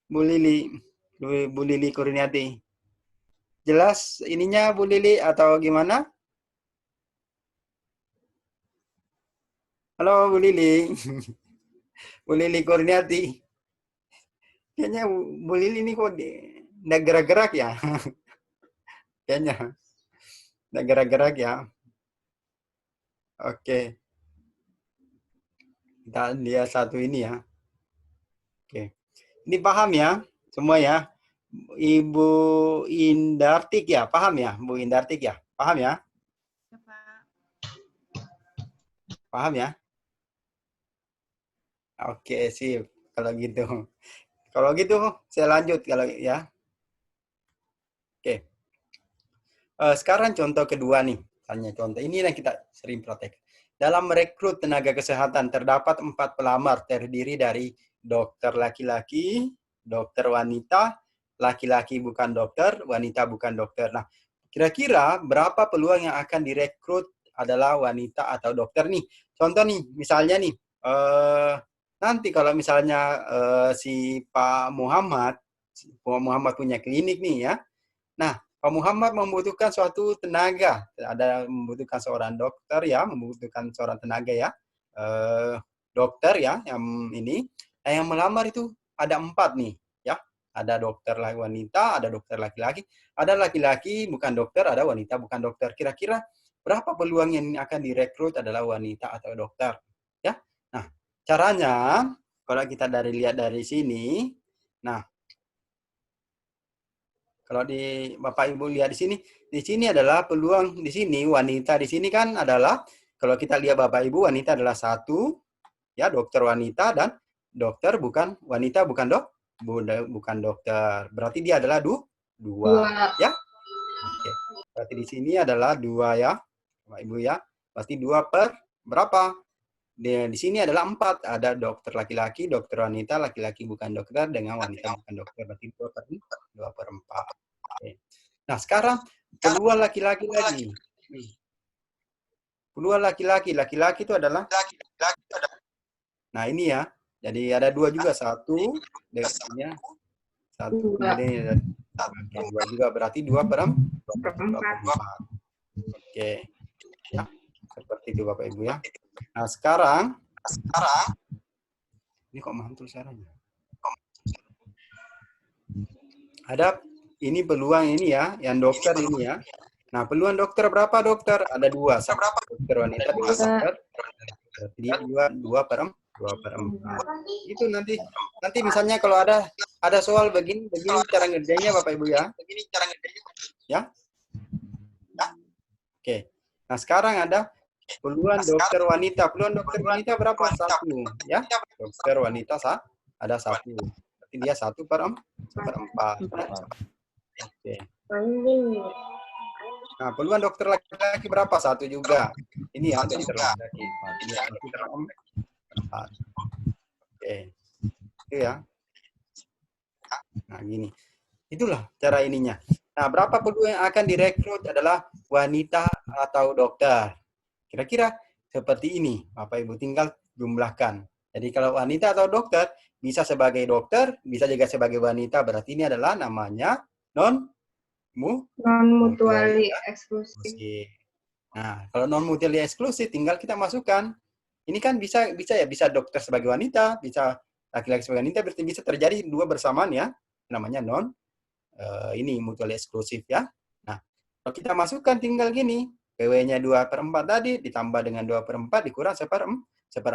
Bu Lili Kurniati. Jelas ininya Bu Lili atau gimana? Halo Bu Lili. Bu Lili Kurniati. Kayaknya Bu Lili ini kok nggak gerak-gerak ya? Kayaknya nggak gerak-gerak ya. Oke. Kita lihat satu ini ya. Oke. Ini paham ya semua ya. Ibu Indartik ya, paham ya? Bu Indartik ya, paham ya? Paham ya? Oke, sip. Kalau gitu. Kalau gitu, saya lanjut kalau ya. Oke. Sekarang contoh kedua nih. Tanya contoh. Ini yang kita sering praktek. Dalam merekrut tenaga kesehatan terdapat 4 pelamar terdiri dari dokter laki-laki, dokter wanita, laki-laki bukan dokter, wanita bukan dokter. Nah, kira-kira berapa peluang yang akan direkrut adalah wanita atau dokter nih? Contoh nih, misalnya nih, nanti kalau misalnya si Pak Muhammad punya klinik nih ya. Nah, Pak Muhammad membutuhkan suatu tenaga. Ada membutuhkan seorang dokter ya, membutuhkan seorang tenaga ya. Dokter ya, yang ini. Nah, yang melamar itu ada 4 nih ya. Ada dokter wanita, ada dokter laki-laki, ada laki-laki bukan dokter, ada wanita bukan dokter. Kira-kira berapa peluang yang akan direkrut adalah wanita atau dokter? Ya. Nah, caranya kalau kita lihat dari sini, nah kalau di Bapak Ibu lihat di sini adalah peluang di sini wanita di sini kan adalah kalau kita lihat Bapak Ibu wanita adalah 1 ya dokter wanita dan dokter bukan wanita bukan bukan dokter. Berarti dia adalah 2 ya. Oke. Berarti di sini adalah 2 ya. Bapak Ibu ya. Berarti 2 per berapa? Di sini adalah 4. Ada dokter laki-laki, dokter wanita, laki-laki bukan dokter dengan wanita bukan dokter. Berarti 2 per 4. Oke. Nah, sekarang peluang laki-laki lagi. Peluang laki-laki. Laki-laki itu adalah nah, ini ya. Jadi ada 2 juga. 1 dengan 1 kemudian ada 2 juga berarti 2 per 4. Oke. Ya. Seperti itu Bapak Ibu ya. Nah, sekarang ini kok mantul suaranya. Ada ini peluang ini ya, yang dokter ini ya. Nah, peluang dokter berapa dokter? Ada 2. Dokter wanita, dokter. Jadi 2 per 4. Itu nanti misalnya kalau ada soal begini cara ngerjainnya Bapak Ibu ya. Ya. Oke. Nah, sekarang ada peluang dokter wanita. Peluang dokter wanita berapa? 1 ya. Dokter wanita ada 1. Berarti dia 1 per 4. Oke. Nah, peluang dokter laki-laki berapa? 1 juga. Ini ya, dokter laki-laki. Oke. Itu ya. Nah, gini. Itulah cara ininya. Nah, berapa peluang yang akan direkrut adalah wanita atau dokter? Kira-kira seperti ini. Bapak Ibu tinggal jumlahkan. Jadi kalau wanita atau dokter, bisa sebagai dokter, bisa juga sebagai wanita. Berarti ini adalah namanya non-mutually eksklusif. Nah, kalau non-mutually eksklusif tinggal kita masukkan. Ini kan bisa dokter sebagai wanita, bisa laki-laki sebagai wanita, berarti bisa terjadi 2 bersamaan ya. Namanya ini mutually eksklusif ya. Nah, kalau kita masukkan tinggal gini, PW-nya 2 per 4 tadi ditambah dengan 2 per 4 dikurang 1 per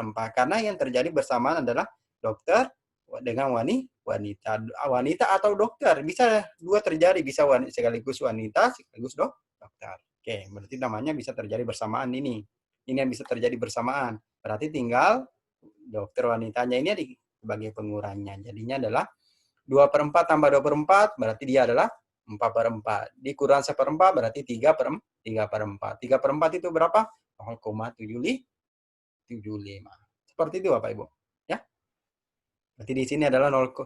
4. Karena yang terjadi bersamaan adalah dokter dengan wanita atau dokter. Bisa 2 terjadi, bisa sekaligus wanita, sekaligus dokter. Oke, berarti namanya bisa terjadi bersamaan ini. Ini yang bisa terjadi bersamaan. Berarti tinggal dokter wanitanya ini sebagai pengurangnya. Jadinya adalah 2 per 4 tambah 2 per 4, berarti dia adalah 4 per 4. Dikurang 1 per 4, berarti 3 per 4. 3 per 4 itu berapa? 0,75. Seperti itu Bapak Ibu. Berarti di sini adalah 3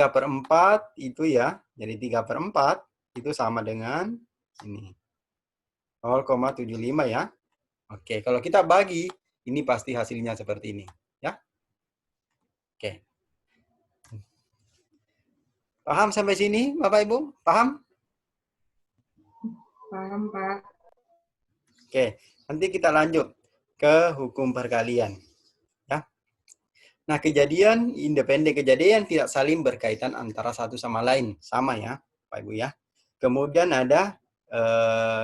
per 4 itu ya. Jadi 3 per 4 itu sama dengan ini. 0,75 ya. Oke, kalau kita bagi, ini pasti hasilnya seperti ini. Ya. Oke. Paham sampai sini Bapak Ibu? Paham? Paham, Pak. Oke, nanti kita lanjut ke hukum perkalian. Nah, kejadian tidak saling berkaitan antara satu sama lain. Sama ya, Pak Ibu ya. Kemudian ada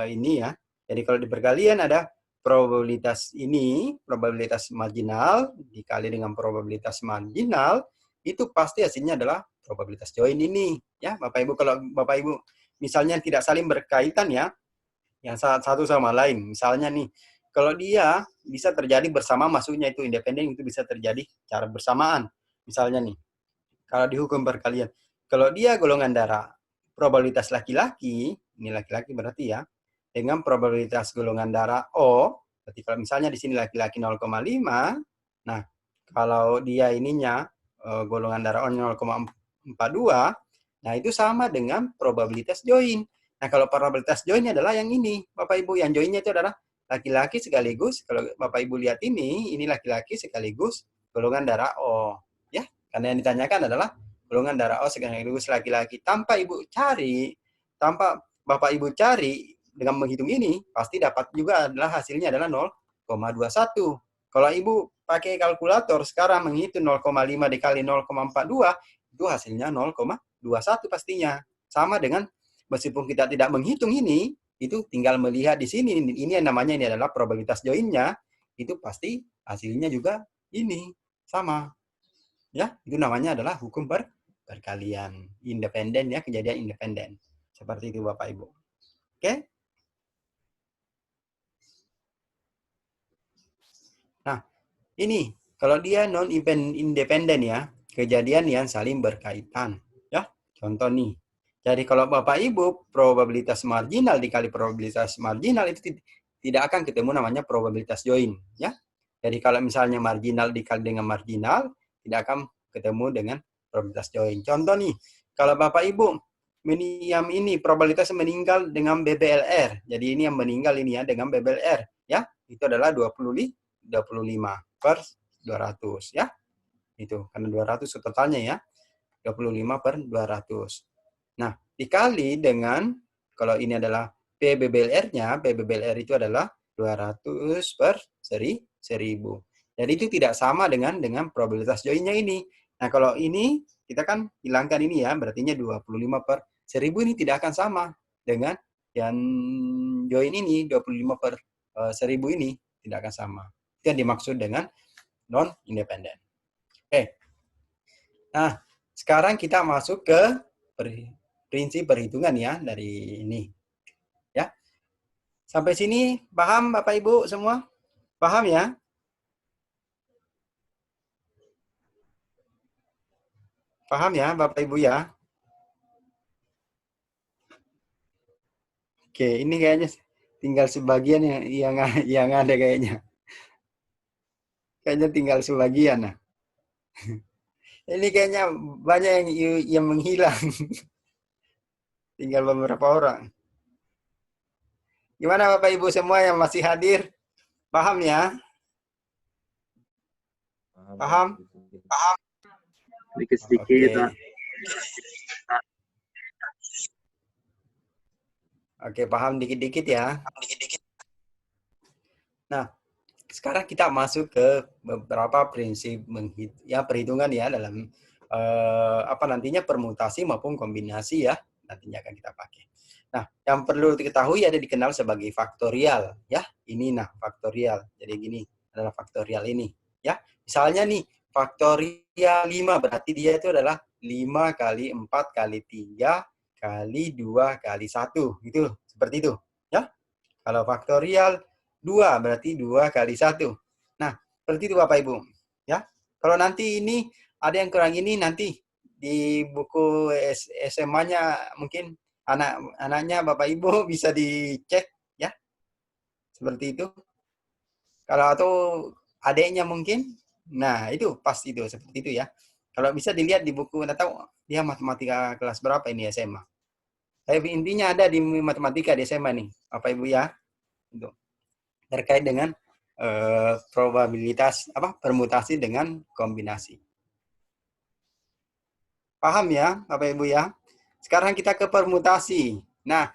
ini ya. Jadi kalau di perkalian ada probabilitas ini, probabilitas marginal dikali dengan probabilitas marginal, itu pasti hasilnya adalah probabilitas join ini. Ya, Bapak Ibu, kalau Bapak Ibu misalnya tidak saling berkaitan ya, yang satu sama lain. Misalnya nih, kalau dia bisa terjadi bersama masuknya itu independen, itu bisa terjadi secara bersamaan. Misalnya nih, kalau dihukum perkalian, kalau dia golongan darah probabilitas laki-laki, ini laki-laki berarti ya, dengan probabilitas golongan darah O, berarti kalau misalnya di sini laki-laki 0,5, nah kalau dia ininya golongan darah O 0,42, nah itu sama dengan probabilitas join. Nah kalau probabilitas joinnya adalah yang ini, Bapak Ibu, yang joinnya itu adalah laki-laki sekaligus, kalau Bapak Ibu lihat ini laki-laki sekaligus golongan darah O, ya, karena yang ditanyakan adalah golongan darah O sekaligus laki-laki. Tanpa Bapak Ibu cari dengan menghitung ini, pasti dapat juga adalah hasilnya adalah 0,21. Kalau Ibu pakai kalkulator sekarang menghitung 0,5 dikali 0,42, itu hasilnya 0,21 pastinya. Sama dengan meskipun kita tidak menghitung ini, itu tinggal melihat di sini, ini yang namanya ini adalah probabilitas joinnya, itu pasti hasilnya juga ini, sama. Ya, itu namanya adalah hukum perkalian. Independen ya, kejadian independen. Seperti itu Bapak Ibu. Oke? Nah, ini kalau dia non independen ya, kejadian yang saling berkaitan. Ya, contoh nih. Jadi kalau Bapak Ibu probabilitas marginal dikali probabilitas marginal itu tidak akan ketemu namanya probabilitas join. Ya, jadi kalau misalnya marginal dikali dengan marginal tidak akan ketemu dengan probabilitas join. Contoh nih, kalau Bapak Ibu yang ini probabilitas meninggal dengan BBLR. Jadi ini yang meninggal ini ya dengan BBLR ya. Itu adalah 25 per 200 ya. Itu karena 200 totalnya ya. 25 per 200. Nah, dikali dengan kalau ini adalah PBBLR-nya, PBBLR itu adalah 200 per 1000. Jadi itu tidak sama dengan probabilitas joinnya ini. Nah, kalau ini kita kan hilangkan ini ya, berarti 25 per 1000 ini tidak akan sama dengan yang join ini 25 per 1000 ini tidak akan sama. Itu yang dimaksud dengan non independen. Oke. Nah, sekarang kita masuk ke prinsip perhitungan ya dari ini. Ya. Sampai sini paham Bapak Ibu semua? Paham ya? Paham ya Bapak Ibu ya? Oke, ini kayaknya tinggal sebagian yang ada kayaknya. Kayaknya tinggal sebagian. Nah. Ini kayaknya banyak yang menghilang. Tinggal beberapa orang. Gimana Bapak Ibu semua yang masih hadir? Paham ya? Paham? Paham? Sedikit-sedikit. Oke, paham dikit-dikit ya. Nah, sekarang kita masuk ke beberapa prinsip perhitungan ya dalam nantinya permutasi maupun kombinasi ya nantinya akan kita pakai. Nah, yang perlu diketahui ada dikenal sebagai faktorial ya. Ini faktorial. Jadi gini adalah faktorial ini ya. Misalnya nih faktorial 5 berarti dia itu adalah 5 kali 4 kali 3 kali 2 kali 1. Gitu, seperti itu. Ya. Kalau faktorial 2 berarti 2 kali 1. Nah, seperti itu Bapak Ibu. Ya. Kalau nanti ini ada yang kurang ini nanti di buku SMA-nya mungkin anaknya Bapak Ibu bisa dicek ya. Seperti itu. Kalau atau adiknya mungkin. Nah, itu pas itu seperti itu ya. Kalau bisa dilihat di buku, nggak tahu dia matematika kelas berapa ini SMA. Tapi intinya ada di matematika di SMA nih, Bapak Ibu ya. Itu terkait dengan probabilitas permutasi dengan kombinasi. Paham ya, Bapak Ibu ya? Sekarang kita ke permutasi. Nah,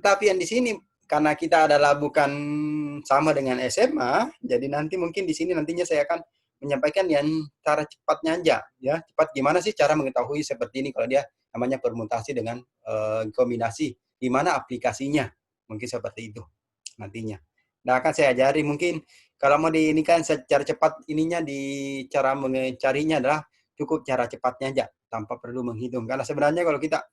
tapi yang di sini karena kita adalah bukan sama dengan SMA, jadi nanti mungkin di sini nantinya saya akan menyampaikan yang cara cepatnya aja ya. Cepat gimana sih cara mengetahui seperti ini kalau dia namanya permutasi dengan kombinasi, di mana aplikasinya? Mungkin seperti itu nantinya. Nah, akan saya ajari mungkin kalau mau di ini kan secara cepat ininya di cara mencarinya adalah cukup cara cepatnya aja tanpa perlu menghitung. Karena sebenarnya kalau kita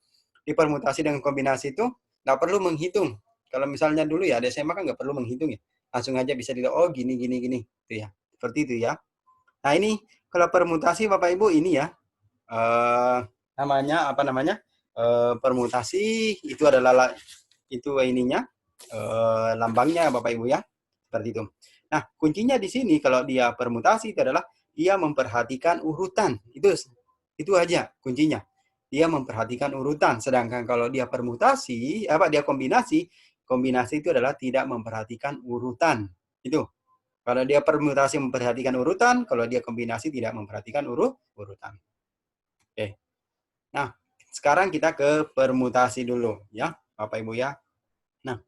dipermutasi dengan kombinasi itu nggak perlu menghitung. Kalau misalnya dulu ya, ada SMA kan nggak perlu menghitung ya. Langsung aja bisa dilihat, oh gini, gini, gini. Itu ya. Seperti itu ya. Nah ini, kalau permutasi Bapak Ibu ini ya, namanya, apa namanya, permutasi itu adalah, itu ininya, lambangnya Bapak Ibu ya. Seperti itu. Nah, kuncinya di sini kalau dia permutasi itu adalah dia memperhatikan urutan. Itu aja kuncinya. Dia memperhatikan urutan. Sedangkan kalau dia permutasi, dia kombinasi itu adalah tidak memperhatikan urutan. Itu. Kalau dia permutasi memperhatikan urutan, kalau dia kombinasi tidak memperhatikan urutan. Oke. Nah, sekarang kita ke permutasi dulu ya, Bapak Ibu ya. Nah,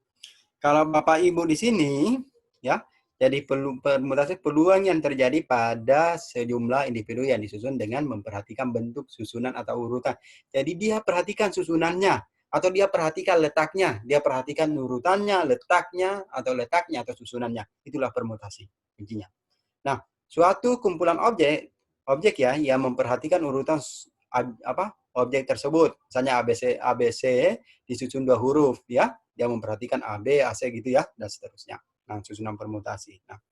kalau Bapak Ibu di sini ya, jadi permutasi peluang yang terjadi pada sejumlah individu yang disusun dengan memperhatikan bentuk susunan atau urutan. Jadi dia perhatikan susunannya, atau dia perhatikan letaknya, dia perhatikan urutannya, letaknya atau susunannya. Itulah permutasi kuncinya. Nah, suatu kumpulan objek ya yang memperhatikan urutan objek tersebut. Misalnya ABC disusun 2 huruf ya, dia memperhatikan AB, AC gitu ya, dan seterusnya. Nah, susunan permutasi. Nah,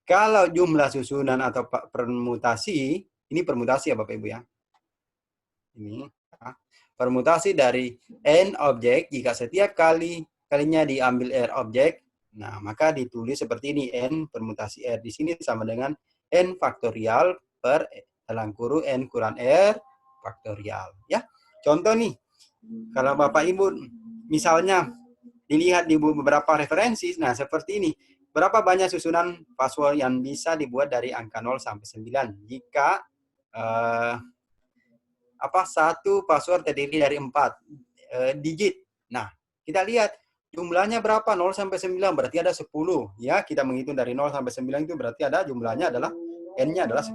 kalau jumlah susunan atau permutasi, ini permutasi ya Bapak Ibu ya. Ini ya. Permutasi dari n objek jika setiap kalinya diambil R objek, nah maka ditulis seperti ini, n permutasi R di sini sama dengan n faktorial per dalam kurung n kurang R faktorial ya. Contoh nih, kalau Bapak Ibu misalnya dilihat di beberapa referensi, nah seperti ini. Berapa banyak susunan password yang bisa dibuat dari angka 0 sampai 9 jika satu password terdiri dari 4 digit. Nah, kita lihat jumlahnya berapa, 0 sampai 9 berarti ada 10 ya. Kita menghitung dari 0 sampai 9 itu berarti ada jumlahnya adalah n-nya adalah 10.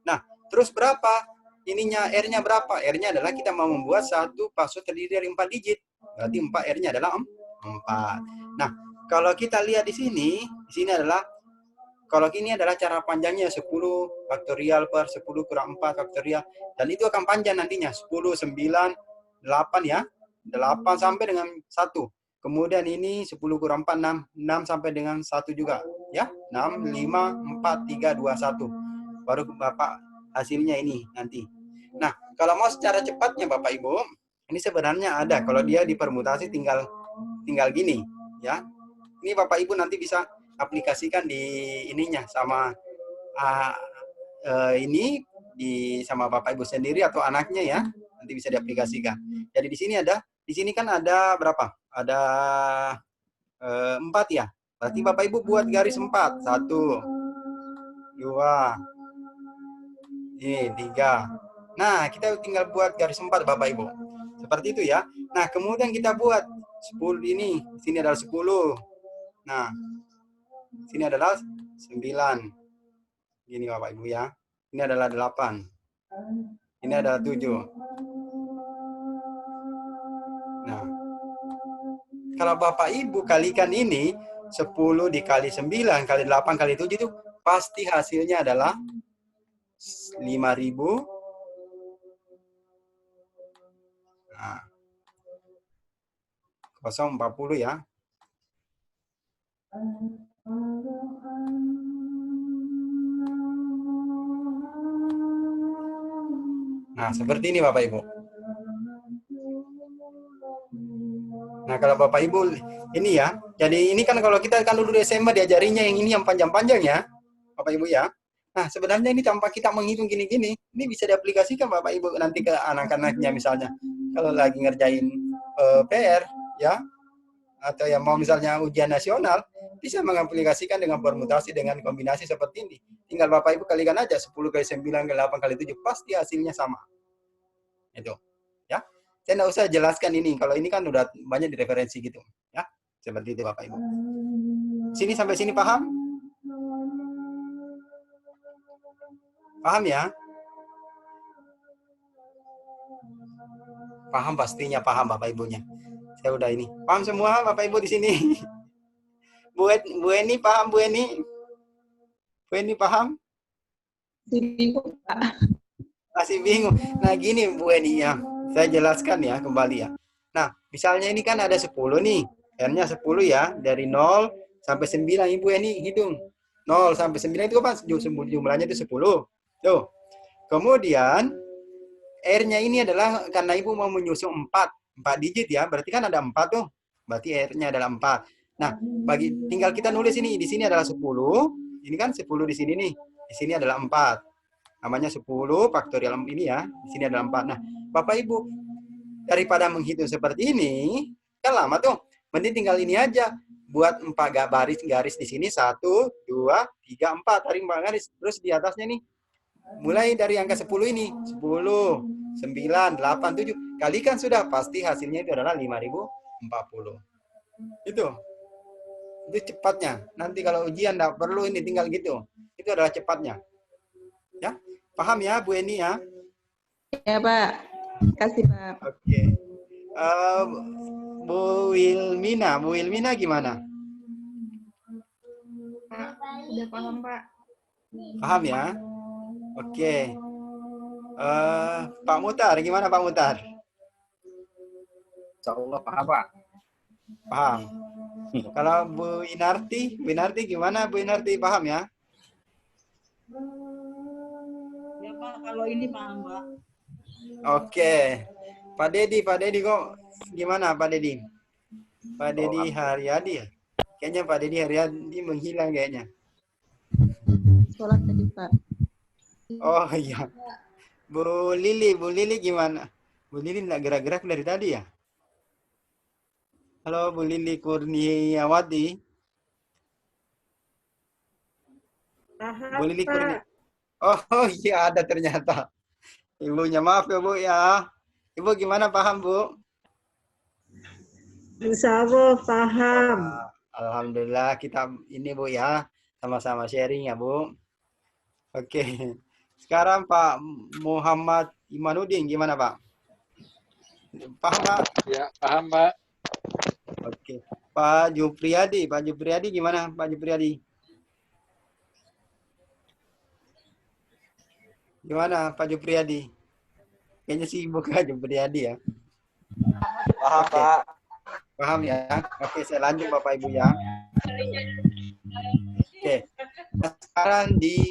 Nah, terus berapa? Ininya R-nya berapa? R-nya adalah kita mau membuat satu password terdiri dari 4 digit. Berarti 4 R-nya adalah 4. Nah, kalau kita lihat di sini adalah kalau ini adalah cara panjangnya 10 faktorial per 10 kurang 4 faktorial. Dan itu akan panjang nantinya. 10, 9, 8 ya. 8 sampai dengan 1. Kemudian ini 10 kurang 4, 6. 6 sampai dengan 1 juga. Ya. 6, 5, 4, 3, 2, 1. Baru Bapak hasilnya ini nanti. Nah, kalau mau secara cepatnya Bapak Ibu, ini sebenarnya ada. Kalau dia dipermutasi tinggal gini. Ya. Ini Bapak Ibu nanti bisa aplikasikan di ininya sama ini sama Bapak Ibu sendiri atau anaknya ya, nanti bisa diaplikasikan. Jadi di sini kan ada berapa? Ada 4 ya. Berarti Bapak Ibu buat garis 4. 1, 2, ini 3. Nah, kita tinggal buat garis 4 Bapak Ibu. Seperti itu ya. Nah, kemudian kita buat 10 ini. Sini adalah 10. Nah, sini adalah 9. Gini Bapak Ibu ya. Ini adalah 8. Ini adalah 7. Nah, kalau Bapak Ibu kalikan ini, 10 dikali 9 kali 8 kali 7 itu pasti hasilnya adalah 5.000. Nah, 040 ya. Nah, seperti ini Bapak Ibu. Nah, kalau Bapak Ibu ini ya. Jadi ini kan kalau kita kan dulu di SMA diajarinya yang ini yang panjang-panjang ya. Bapak Ibu ya. Nah, sebenarnya ini tanpa kita menghitung gini-gini, ini bisa diaplikasikan Bapak Ibu nanti ke anak-anaknya misalnya. Kalau lagi ngerjain PR ya, atau yang mau misalnya ujian nasional, bisa mengaplikasikan dengan permutasi dengan kombinasi seperti ini. Tinggal Bapak Ibu kalikan aja 10 kali 9 kali 8 kali 7 pasti hasilnya sama. Itu. Ya. Saya enggak usah jelaskan ini. Kalau ini kan udah banyak di referensi gitu, ya. Seperti itu Bapak Ibu. Sini sampai sini paham? Paham ya? Paham pastinya paham Bapak Ibunya. Saya udah ini. Paham semua Bapak Ibu di sini? Bu Eni paham, Bu Eni? Bu Eni paham? Bingung, Pak. Masih bingung. Nah, gini Bu Eni ya. Saya jelaskan ya kembali ya. Nah, misalnya ini kan ada 10 nih. R-nya 10 ya. Dari 0 sampai 9. Ibu Eni hitung. 0 sampai 9 itu kan jumlahnya itu 10. Tuh. Kemudian R-nya ini adalah karena Ibu mau menyusun 4 digit ya. Berarti kan ada 4 tuh. Berarti R-nya adalah 4. Nah, tinggal kita nulis ini. Di sini adalah 10. Ini kan 10 di sini nih. Di sini adalah 4. Namanya 10 faktorial ini ya. Di sini adalah 4. Nah, Bapak Ibu, daripada menghitung seperti ini, kan lama tuh. Mending tinggal ini aja. Buat 4 garis di sini. 1, 2, 3, 4. Tarik 4 garis. Terus di atasnya nih. Mulai dari angka 10 ini. 10, 9, 8, 7. Kalikan sudah. Pasti hasilnya itu adalah 5040. Itu cepatnya. Nanti kalau ujian enggak perlu ini, tinggal gitu. Itu adalah cepatnya. Ya, paham ya Bu Eni ya? Ya, Pak. Kasih, Pak. Oke. Bu Wilmina gimana? Udah paham, Pak. Paham ya? Oke. Pak Mutar, gimana Pak Mutar? Insya Allah paham, Pak. Paham. Kalau Bu Inarti gimana Bu Inarti, paham ya? Ya Pak, kalau ini paham Pak. Oke. Pak Dedi kok gimana Pak Dedi? Pak Dedi Haryadi ya? Kayaknya Pak Dedi Haryadi menghilang kayaknya. Sholat tadi, Pak. Oh iya. Bu Lili gimana? Bu Lili nggak gerak-gerak dari tadi ya? Halo Bu Lili Kurniawati. Bu Lili Kurniawati. Oh iya, ada ternyata. Ibunya, maaf ya Bu ya. Ibu gimana, paham Bu? Insya Allah paham. Alhamdulillah kita ini Bu ya. Sama-sama sharing ya Bu. Oke. Sekarang Pak Muhammad Imanuddin gimana Pak? Paham Pak? Ya, paham Pak. Oke. Pak Jupriyadi gimana Pak Jupriyadi? Gimana Pak Jupriyadi? Kayaknya sibuk Pak Jupriyadi ya. Paham Pak. Paham ya? Oke, saya lanjut Bapak Ibu ya. Oke. Nah, sekarang di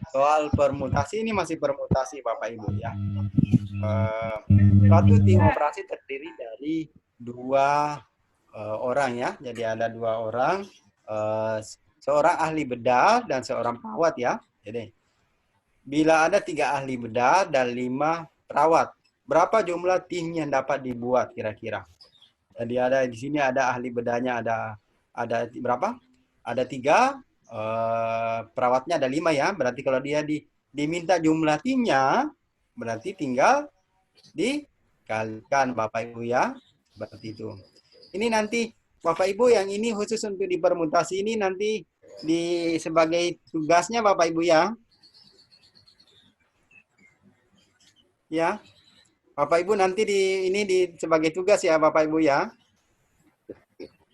soal permutasi, ini masih permutasi Bapak Ibu ya. Suatu tim operasi terdiri dari 2 orang ya. Jadi ada 2 orang, seorang ahli bedah dan seorang perawat ya. Jadi bila ada 3 ahli bedah dan 5 perawat, berapa jumlah tim yang dapat dibuat kira-kira? Jadi ada di sini ada ahli bedahnya ada berapa? Ada 3, perawatnya ada 5 ya. Berarti kalau dia diminta jumlah timnya, berarti tinggal dikalikan Bapak Ibu ya. Seperti itu. Ini nanti Bapak Ibu yang ini khusus untuk dipermutasi ini nanti sebagai tugasnya Bapak Ibu ya. Ya. Bapak Ibu nanti sebagai tugas ya Bapak Ibu ya.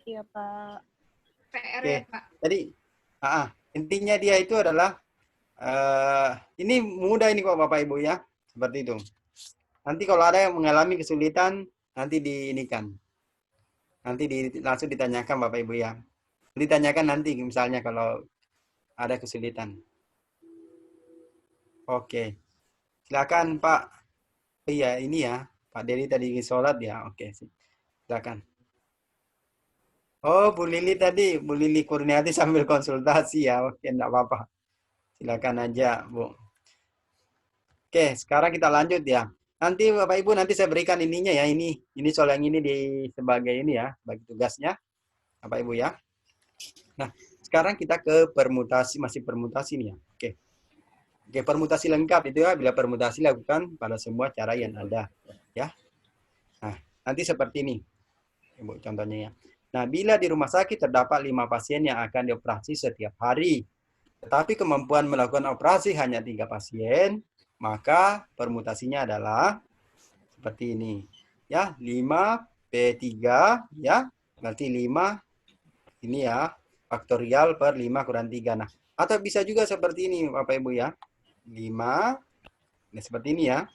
Iya Pak. PR Oke. ya Pak. Jadi intinya dia itu adalah ini mudah ini kok Bapak Ibu ya. Seperti itu. Nanti kalau ada yang mengalami kesulitan nanti diinikan. Nanti langsung ditanyakan Bapak Ibu ya. Ditanyakan nanti misalnya kalau ada kesulitan. Oke. Silakan Pak. Iya, ini ya. Pak Dedi tadi sholat ya. Oke, silakan. Oh, Bu Lili Kurniati sambil konsultasi ya. Oke, enggak apa-apa. Silakan aja, Bu. Oke, sekarang kita lanjut ya. Nanti Bapak Ibu nanti saya berikan ininya ya. Ini soal yang ini sebagai ini ya, bagi tugasnya. Bapak Ibu ya. Nah, sekarang kita ke permutasi, masih permutasi nih ya. Oke, permutasi lengkap itu ya, bila permutasi lakukan pada semua cara yang ada, ya. Nah, nanti seperti ini, Ibu, contohnya ya. Nah, bila di rumah sakit terdapat 5 pasien yang akan dioperasi setiap hari, tetapi kemampuan melakukan operasi hanya 3 pasien, maka permutasinya adalah seperti ini, ya, 5 P3, ya, berarti 5 ini ya, faktorial per 5 kurang 3. Nah, atau bisa juga seperti ini Bapak Ibu ya. 5, nah seperti ini ya.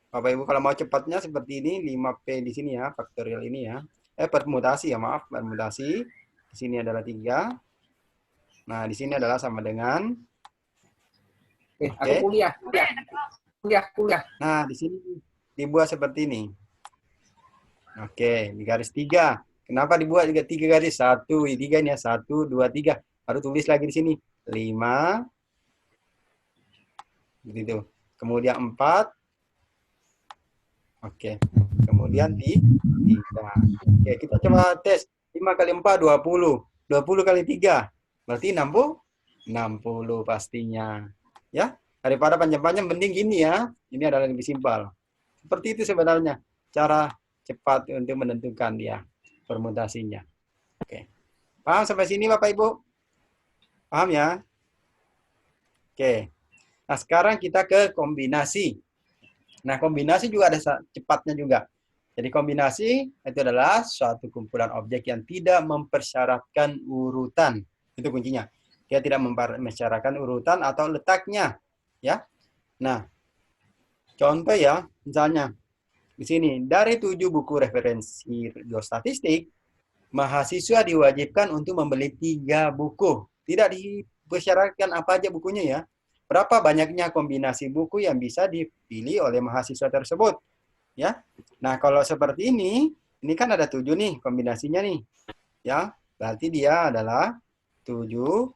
Bapak Ibu kalau mau cepatnya seperti ini, 5P di sini ya, faktorial ini ya. Permutasi ya, maaf, permutasi. Di sini adalah 3. Nah, di sini adalah sama dengan Aku kuliah. Nah, di sini dibuat seperti ini. Oke, di garis 3. Kenapa dibuat juga 3 garis? 1, 3 ini ya. 1, 2, 3. Baru tulis lagi di sini. 5. Begitu. Kemudian 4. Oke. Kemudian di 3. Oke, kita coba tes. 5 kali 4, 20. 20 kali 3. Berarti 60 pastinya. Ya, daripada panjang-panjang mending gini ya. Ini adalah lebih simpel. Seperti itu sebenarnya cara cepat untuk menentukan dia permutasinya. Oke. Paham sampai sini Bapak Ibu? Paham ya? Oke. Nah, sekarang kita ke kombinasi. Nah, kombinasi juga ada cepatnya juga. Jadi kombinasi itu adalah suatu kumpulan objek yang tidak mempersyaratkan urutan. Itu kuncinya. Dia tidak mensyaratkan urutan atau letaknya, ya. Nah, contoh ya, misalnya di sini dari 7 buku referensi geostatistik, mahasiswa diwajibkan untuk membeli 3 buku. Tidak dipersyaratkan apa aja bukunya ya. Berapa banyaknya kombinasi buku yang bisa dipilih oleh mahasiswa tersebut, ya. Nah, kalau seperti ini kan ada 7 nih kombinasinya nih, ya. Berarti dia adalah 7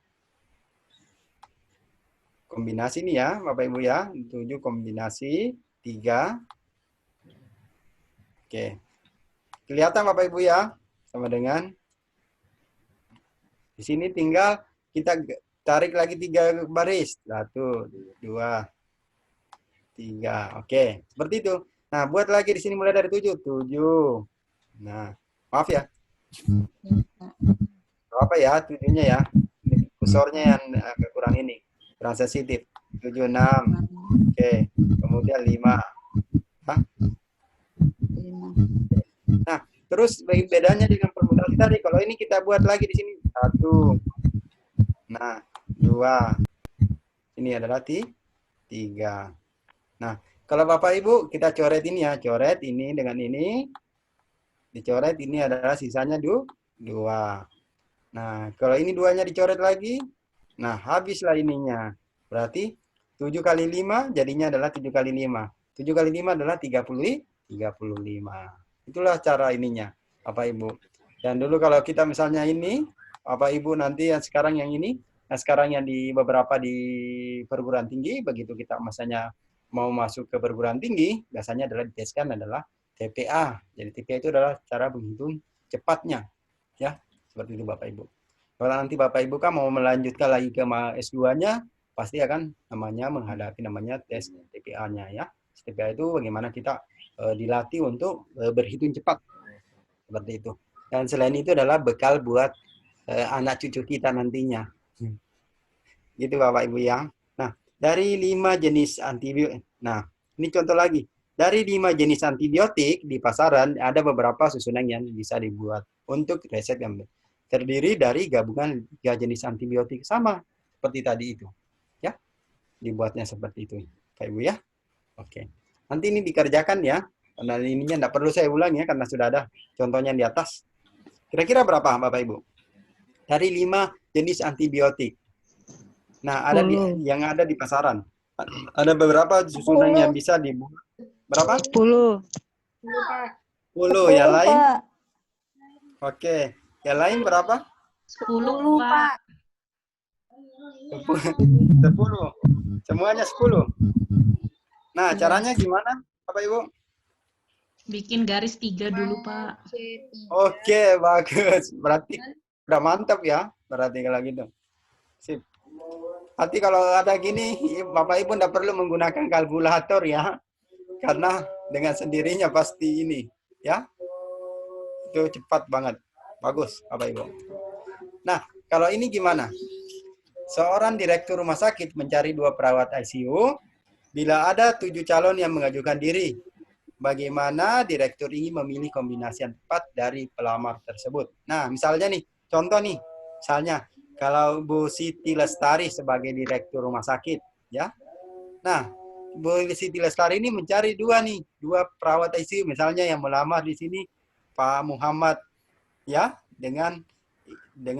kombinasi nih ya, Bapak Ibu ya. 7 kombinasi 3. Oke. Kelihatan Bapak Ibu ya? Sama dengan di sini tinggal kita tarik lagi 3 baris. 1, 2, 3. Oke, seperti itu. Nah, buat lagi di sini mulai dari 7. 7. Nah, maaf ya. Apa ya 7-nya ya? Kursornya yang agak kurang ini. Kurang sensitif. 7, 6. Oke. Kemudian 5. Hah? Nah, terus bedanya dengan permutasi tadi. Kalau ini kita buat lagi di sini. 1. Nah, 2. Ini adalah 3. Nah, kalau Bapak Ibu kita coret ini ya. Coret ini dengan ini. Dicoret ini adalah sisanya 2. Nah, kalau ini 2-nya dicoret lagi. Nah, habislah ininya. Berarti 7 kali 5 jadinya adalah 7 kali 5. 7 kali 5 adalah 35. Itulah cara ininya, Bapak Ibu. Dan dulu kalau kita misalnya ini, Bapak Ibu nanti yang sekarang yang ini, sekarang yang di beberapa di perguruan tinggi, begitu kita misalnya mau masuk ke perguruan tinggi, biasanya adalah diteskan adalah TPA. Jadi TPA itu adalah cara menghitung cepatnya. Ya, seperti itu Bapak Ibu. Kalau nanti Bapak Ibu kan mau melanjutkan lagi ke S2-nya, pasti akan menghadapi tes TPA-nya ya. TPA itu bagaimana kita dilatih untuk berhitung cepat. Seperti itu. Dan selain itu adalah bekal buat anak cucu kita nantinya. Gitu Bapak Ibu ya. Nah, dari 5 jenis antibiotik. Nah, ini contoh lagi. Dari 5 jenis antibiotik di pasaran ada beberapa susunan yang bisa dibuat untuk resep yang terdiri dari gabungan 3 jenis antibiotik sama seperti tadi itu. Ya. Dibuatnya seperti itu, Bapak Ibu ya. Oke. Nanti ini dikerjakan ya. Karena ininya enggak perlu saya ulang ya karena sudah ada contohnya di atas. Kira-kira berapa Bapak Ibu? Dari 5 jenis antibiotik. Nah, ada yang ada di pasaran. Ada beberapa susunan yang bisa dibuat. Berapa? 10. 10. Yang lain? Oke. Yang lain berapa? 10, Pak. 10. Semuanya 10. Nah, caranya gimana, Bapak Ibu? Bikin garis 3 dulu, Pak. Oke, bagus. Berarti udah mantap ya. Berarti kalau gitu. Sip. Nanti kalau ada gini, Bapak Ibu tidak perlu menggunakan kalkulator ya. Karena dengan sendirinya pasti ini. Ya. Itu cepat banget. Bagus, Bapak Ibu. Nah, kalau ini gimana? Seorang direktur rumah sakit mencari 2 perawat ICU. Bila ada 7 calon yang mengajukan diri, bagaimana direktur ini memilih kombinasi yang tepat dari pelamar tersebut? Nah, misalnya nih, contoh nih, misalnya Kalau Bu Siti Lestari sebagai direktur rumah sakit, ya. Nah, Bu Siti Lestari ini mencari dua perawat ICU, misalnya yang melamar di sini Pak Muhammad, ya, dengan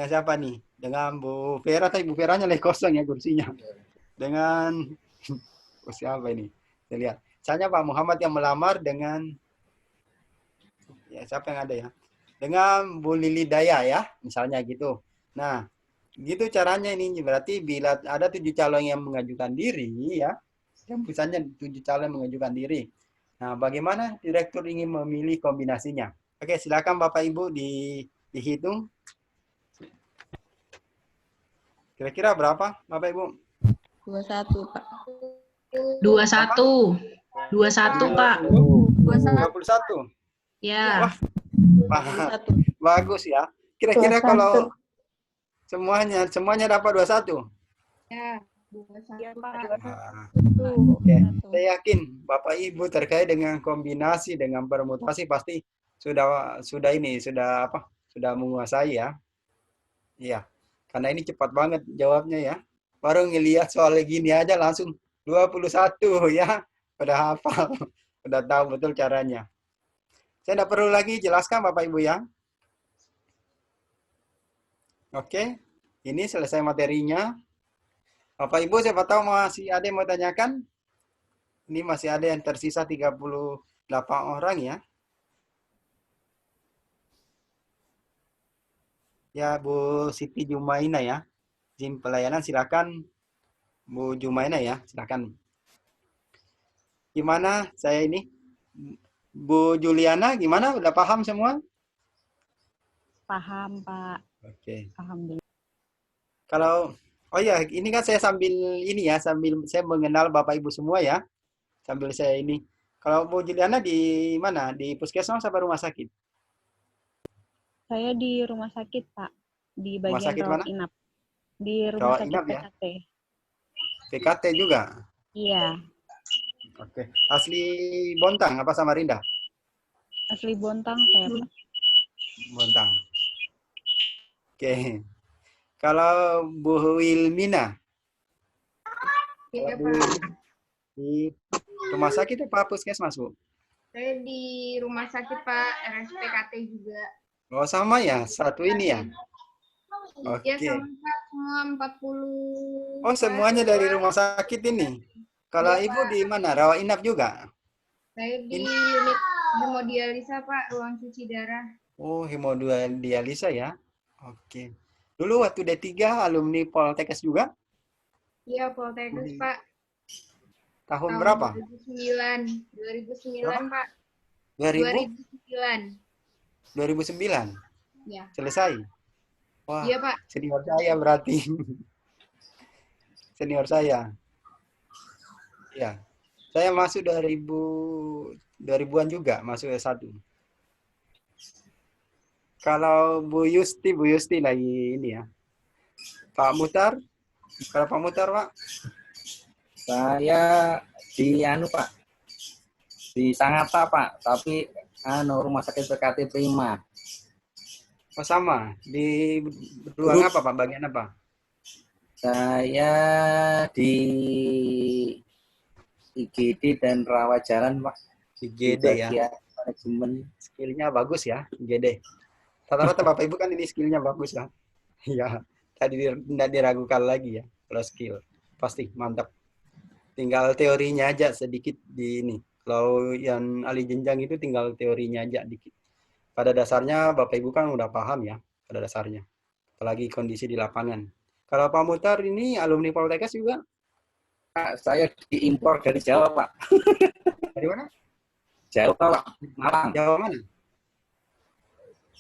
siapa nih? Dengan Bu Vera, tapi Bu Veranya lagi kosong ya kursinya. Dengan siapa ini? Saya lihat. Misalnya Pak Muhammad yang melamar dengan ya siapa yang ada ya? Dengan Bu Lili Daya ya, misalnya gitu. Nah, gitu caranya ini. Berarti bila ada 7 calon yang mengajukan diri ya, misalnya 7 calon mengajukan diri. Nah, bagaimana direktur ingin memilih kombinasinya? Oke, silakan Bapak Ibu dihitung. Kira-kira berapa Bapak Ibu? 21, Pak. 21. 21, Pak. 21. Ya. Wah, bagus ya. Kira-kira kalau semuanya dapat 21. Ya, 21, Pak. Oke. Saya yakin Bapak Ibu terkait dengan kombinasi dengan permutasi pasti sudah menguasai ya. Iya. Karena ini cepat banget jawabnya ya. Baru ngelihat soal gini aja langsung 21 ya. Udah hafal. Udah tahu betul caranya. Saya tidak perlu lagi jelaskan Bapak Ibu ya. Oke. Ini selesai materinya. Bapak Ibu siapa tahu masih ada yang mau tanyakan? Ini masih ada yang tersisa 38 orang ya. Ya Bu Siti Jumaina ya. Izin pelayanan silakan Bu Jumaina ya, silakan. Gimana saya ini? Bu Juliana gimana? Udah paham semua? Paham, Pak. Oke. Alhamdulillah. Kalau ini kan saya sambil saya mengenal Bapak Ibu semua ya. Sambil saya ini. Kalau Bu Juliana di mana? Di puskesmas atau rumah sakit? Saya di rumah sakit, Pak. Di bagian rawat inap. Di rumah Rawat sakit inap, PKT. ya? PKT juga? Iya. Oke. Asli Bontang apa Samarinda? Asli Bontang saya, Pak. Bontang. Oke. Kalau Bu Wilmina? Iya, Bu, di rumah sakit apa puskesmas, Bu? Saya di rumah sakit, Pak, RSPKT juga. Oh, sama ya? Satu ini ya? Iya, Oke. sama Pak, semua 40. Oh, semuanya dari rumah sakit ini? Kalau Iya, Ibu Pak. di mana? Rawat inap juga? Saya di unit hemodialisa, Pak, ruang cuci darah. Oh, hemodialisa ya? Oke. Dulu waktu D3 alumni Poltekkes juga? Iya, Poltekkes, Pak. Tahun berapa? 2009. 2009, Pak. 2009. 2009? Ya. Selesai? Wah, Iya, Pak. senior saya berarti. Senior saya. Ya. Saya masuk 2000-an juga, masuk S1. Kalau Bu Yusti lagi ini ya. Pak Mutar? Kalau Pak Mutar, Pak? Saya di Pak. Di Sangatta, Pak, tapi rumah sakit PKT Prima. Oh, sama. Di ruang apa, Pak? Bagian apa? Saya di IGD dan rawat jalan, Pak. IGD ya. Manajemen. Skillnya bagus ya, IGD. Rata-rata Bapak Ibu kan ini skillnya bagus ya. Iya, tadi tidak diragukan lagi ya. Kalau skill, pasti mantap. Tinggal teorinya aja sedikit di ini. Kalau yang ahli jenjang itu tinggal teorinya aja dikit. Pada dasarnya Bapak Ibu kan udah paham ya, pada dasarnya. Apalagi kondisi di lapangan. Kalau Pak Mutar ini alumni Poltekkes juga? Pak, saya diimpor dari Jawa, Pak. Dari mana? Jawa, Pak. Malang. Jawa mana?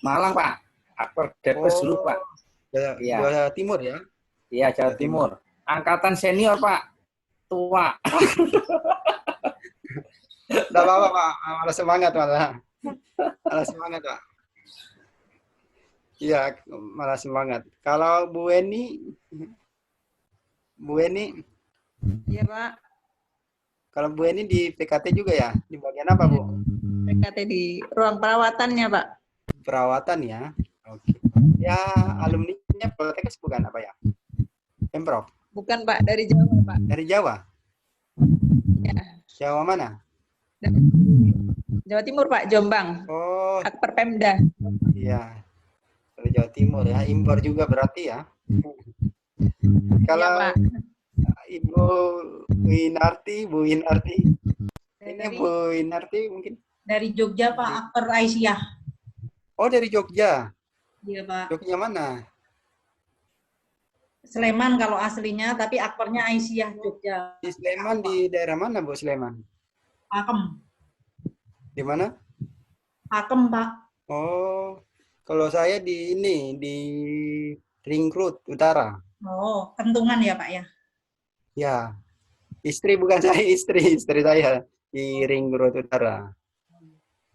Malang, Pak. Aktor Depes dulu, Pak. Jawa Timur ya? Iya, Jawa Timur. Angkatan senior, Pak. Tua. Tidak apa-apa, Pak. Malah semangat, malah. Malah semangat, Pak. Iya, malah semangat. Kalau Bu Eni? Iya, Pak. Kalau Bu Eni di PKT juga ya? Di bagian apa, Bu? PKT di ruang perawatannya, Pak. Perawatan ya. Oke. Ya, alumninya Ini Poltekkes bukan apa ya? Pemprov. Bukan Pak, dari Jawa Pak. Dari Jawa. Ya. Jawa mana? Jawa Timur Pak, Jombang. Oh. Akper Pemda. Iya. Dari Jawa Timur ya, impor juga berarti ya. Kalau Pak. Ibu Winarti, ini Bu Winarti mungkin Dari Jogja Pak, Akper Aisyah. Oh, dari Jogja. Iya Pak. Jogja mana? Sleman kalau aslinya, tapi akpernya Aisyah Jogja. Di Sleman di daerah mana Bu Sleman? Pakem. Di mana? Pakem Pak. Oh, kalau saya di ini di Ring Road Utara. Oh, Kentungan ya Pak ya? Ya, istri bukan saya, istri saya di Ring Road Utara.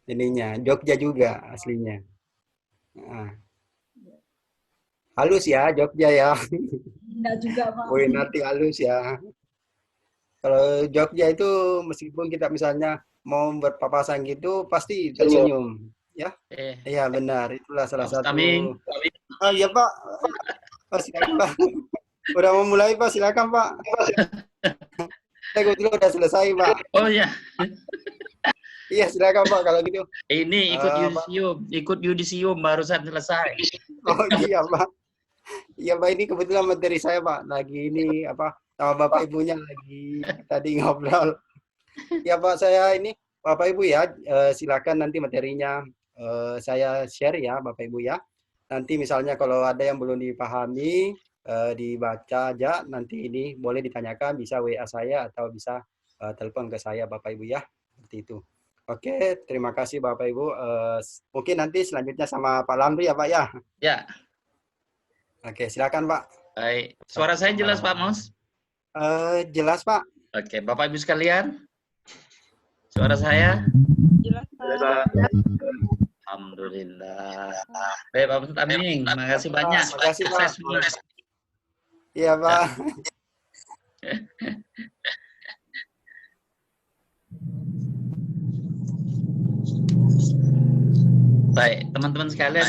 Ininya Jogja juga aslinya. Nah. Halus ya Jogja ya. Enggak juga Pak. Wih, nanti halus ya. Kalau Jogja itu meskipun kita misalnya mau berpapasan gitu pasti tersenyum, ya? Iya benar, itulah salah satu. Oh iya Pak. Oh, silakan Pak. Udah mau mulai Pak, silakan Pak. Saya kebetulan udah selesai Pak. Oh ya. Iya silakan Pak kalau gitu. Ini ikut yudisium barusan selesai. Oh iya Pak. Iya Pak, ini kebetulan materi saya Pak. Lagi ini apa sama Bapak Ibunya lagi tadi ngobrol. Ya Pak, saya ini Bapak Ibu ya, silakan nanti materinya saya share ya Bapak Ibu ya. Nanti misalnya kalau ada yang belum dipahami, dibaca aja, nanti ini boleh ditanyakan, bisa WA saya atau bisa telepon ke saya Bapak Ibu ya. Seperti itu. Oke, terima kasih Bapak Ibu. Mungkin nanti selanjutnya sama Pak Lamri ya Pak ya. Ya. Oke, silakan Pak. Baik. Suara saya jelas Pak Mos? Jelas Pak. Oke, Bapak Ibu sekalian. Suara saya? Jelas Pak. Alhamdulillah. Baik Pak Ustadz Aming, terima kasih banyak. Terima kasih Pak. Sukses semua. Iya Pak. Baik, teman-teman sekalian.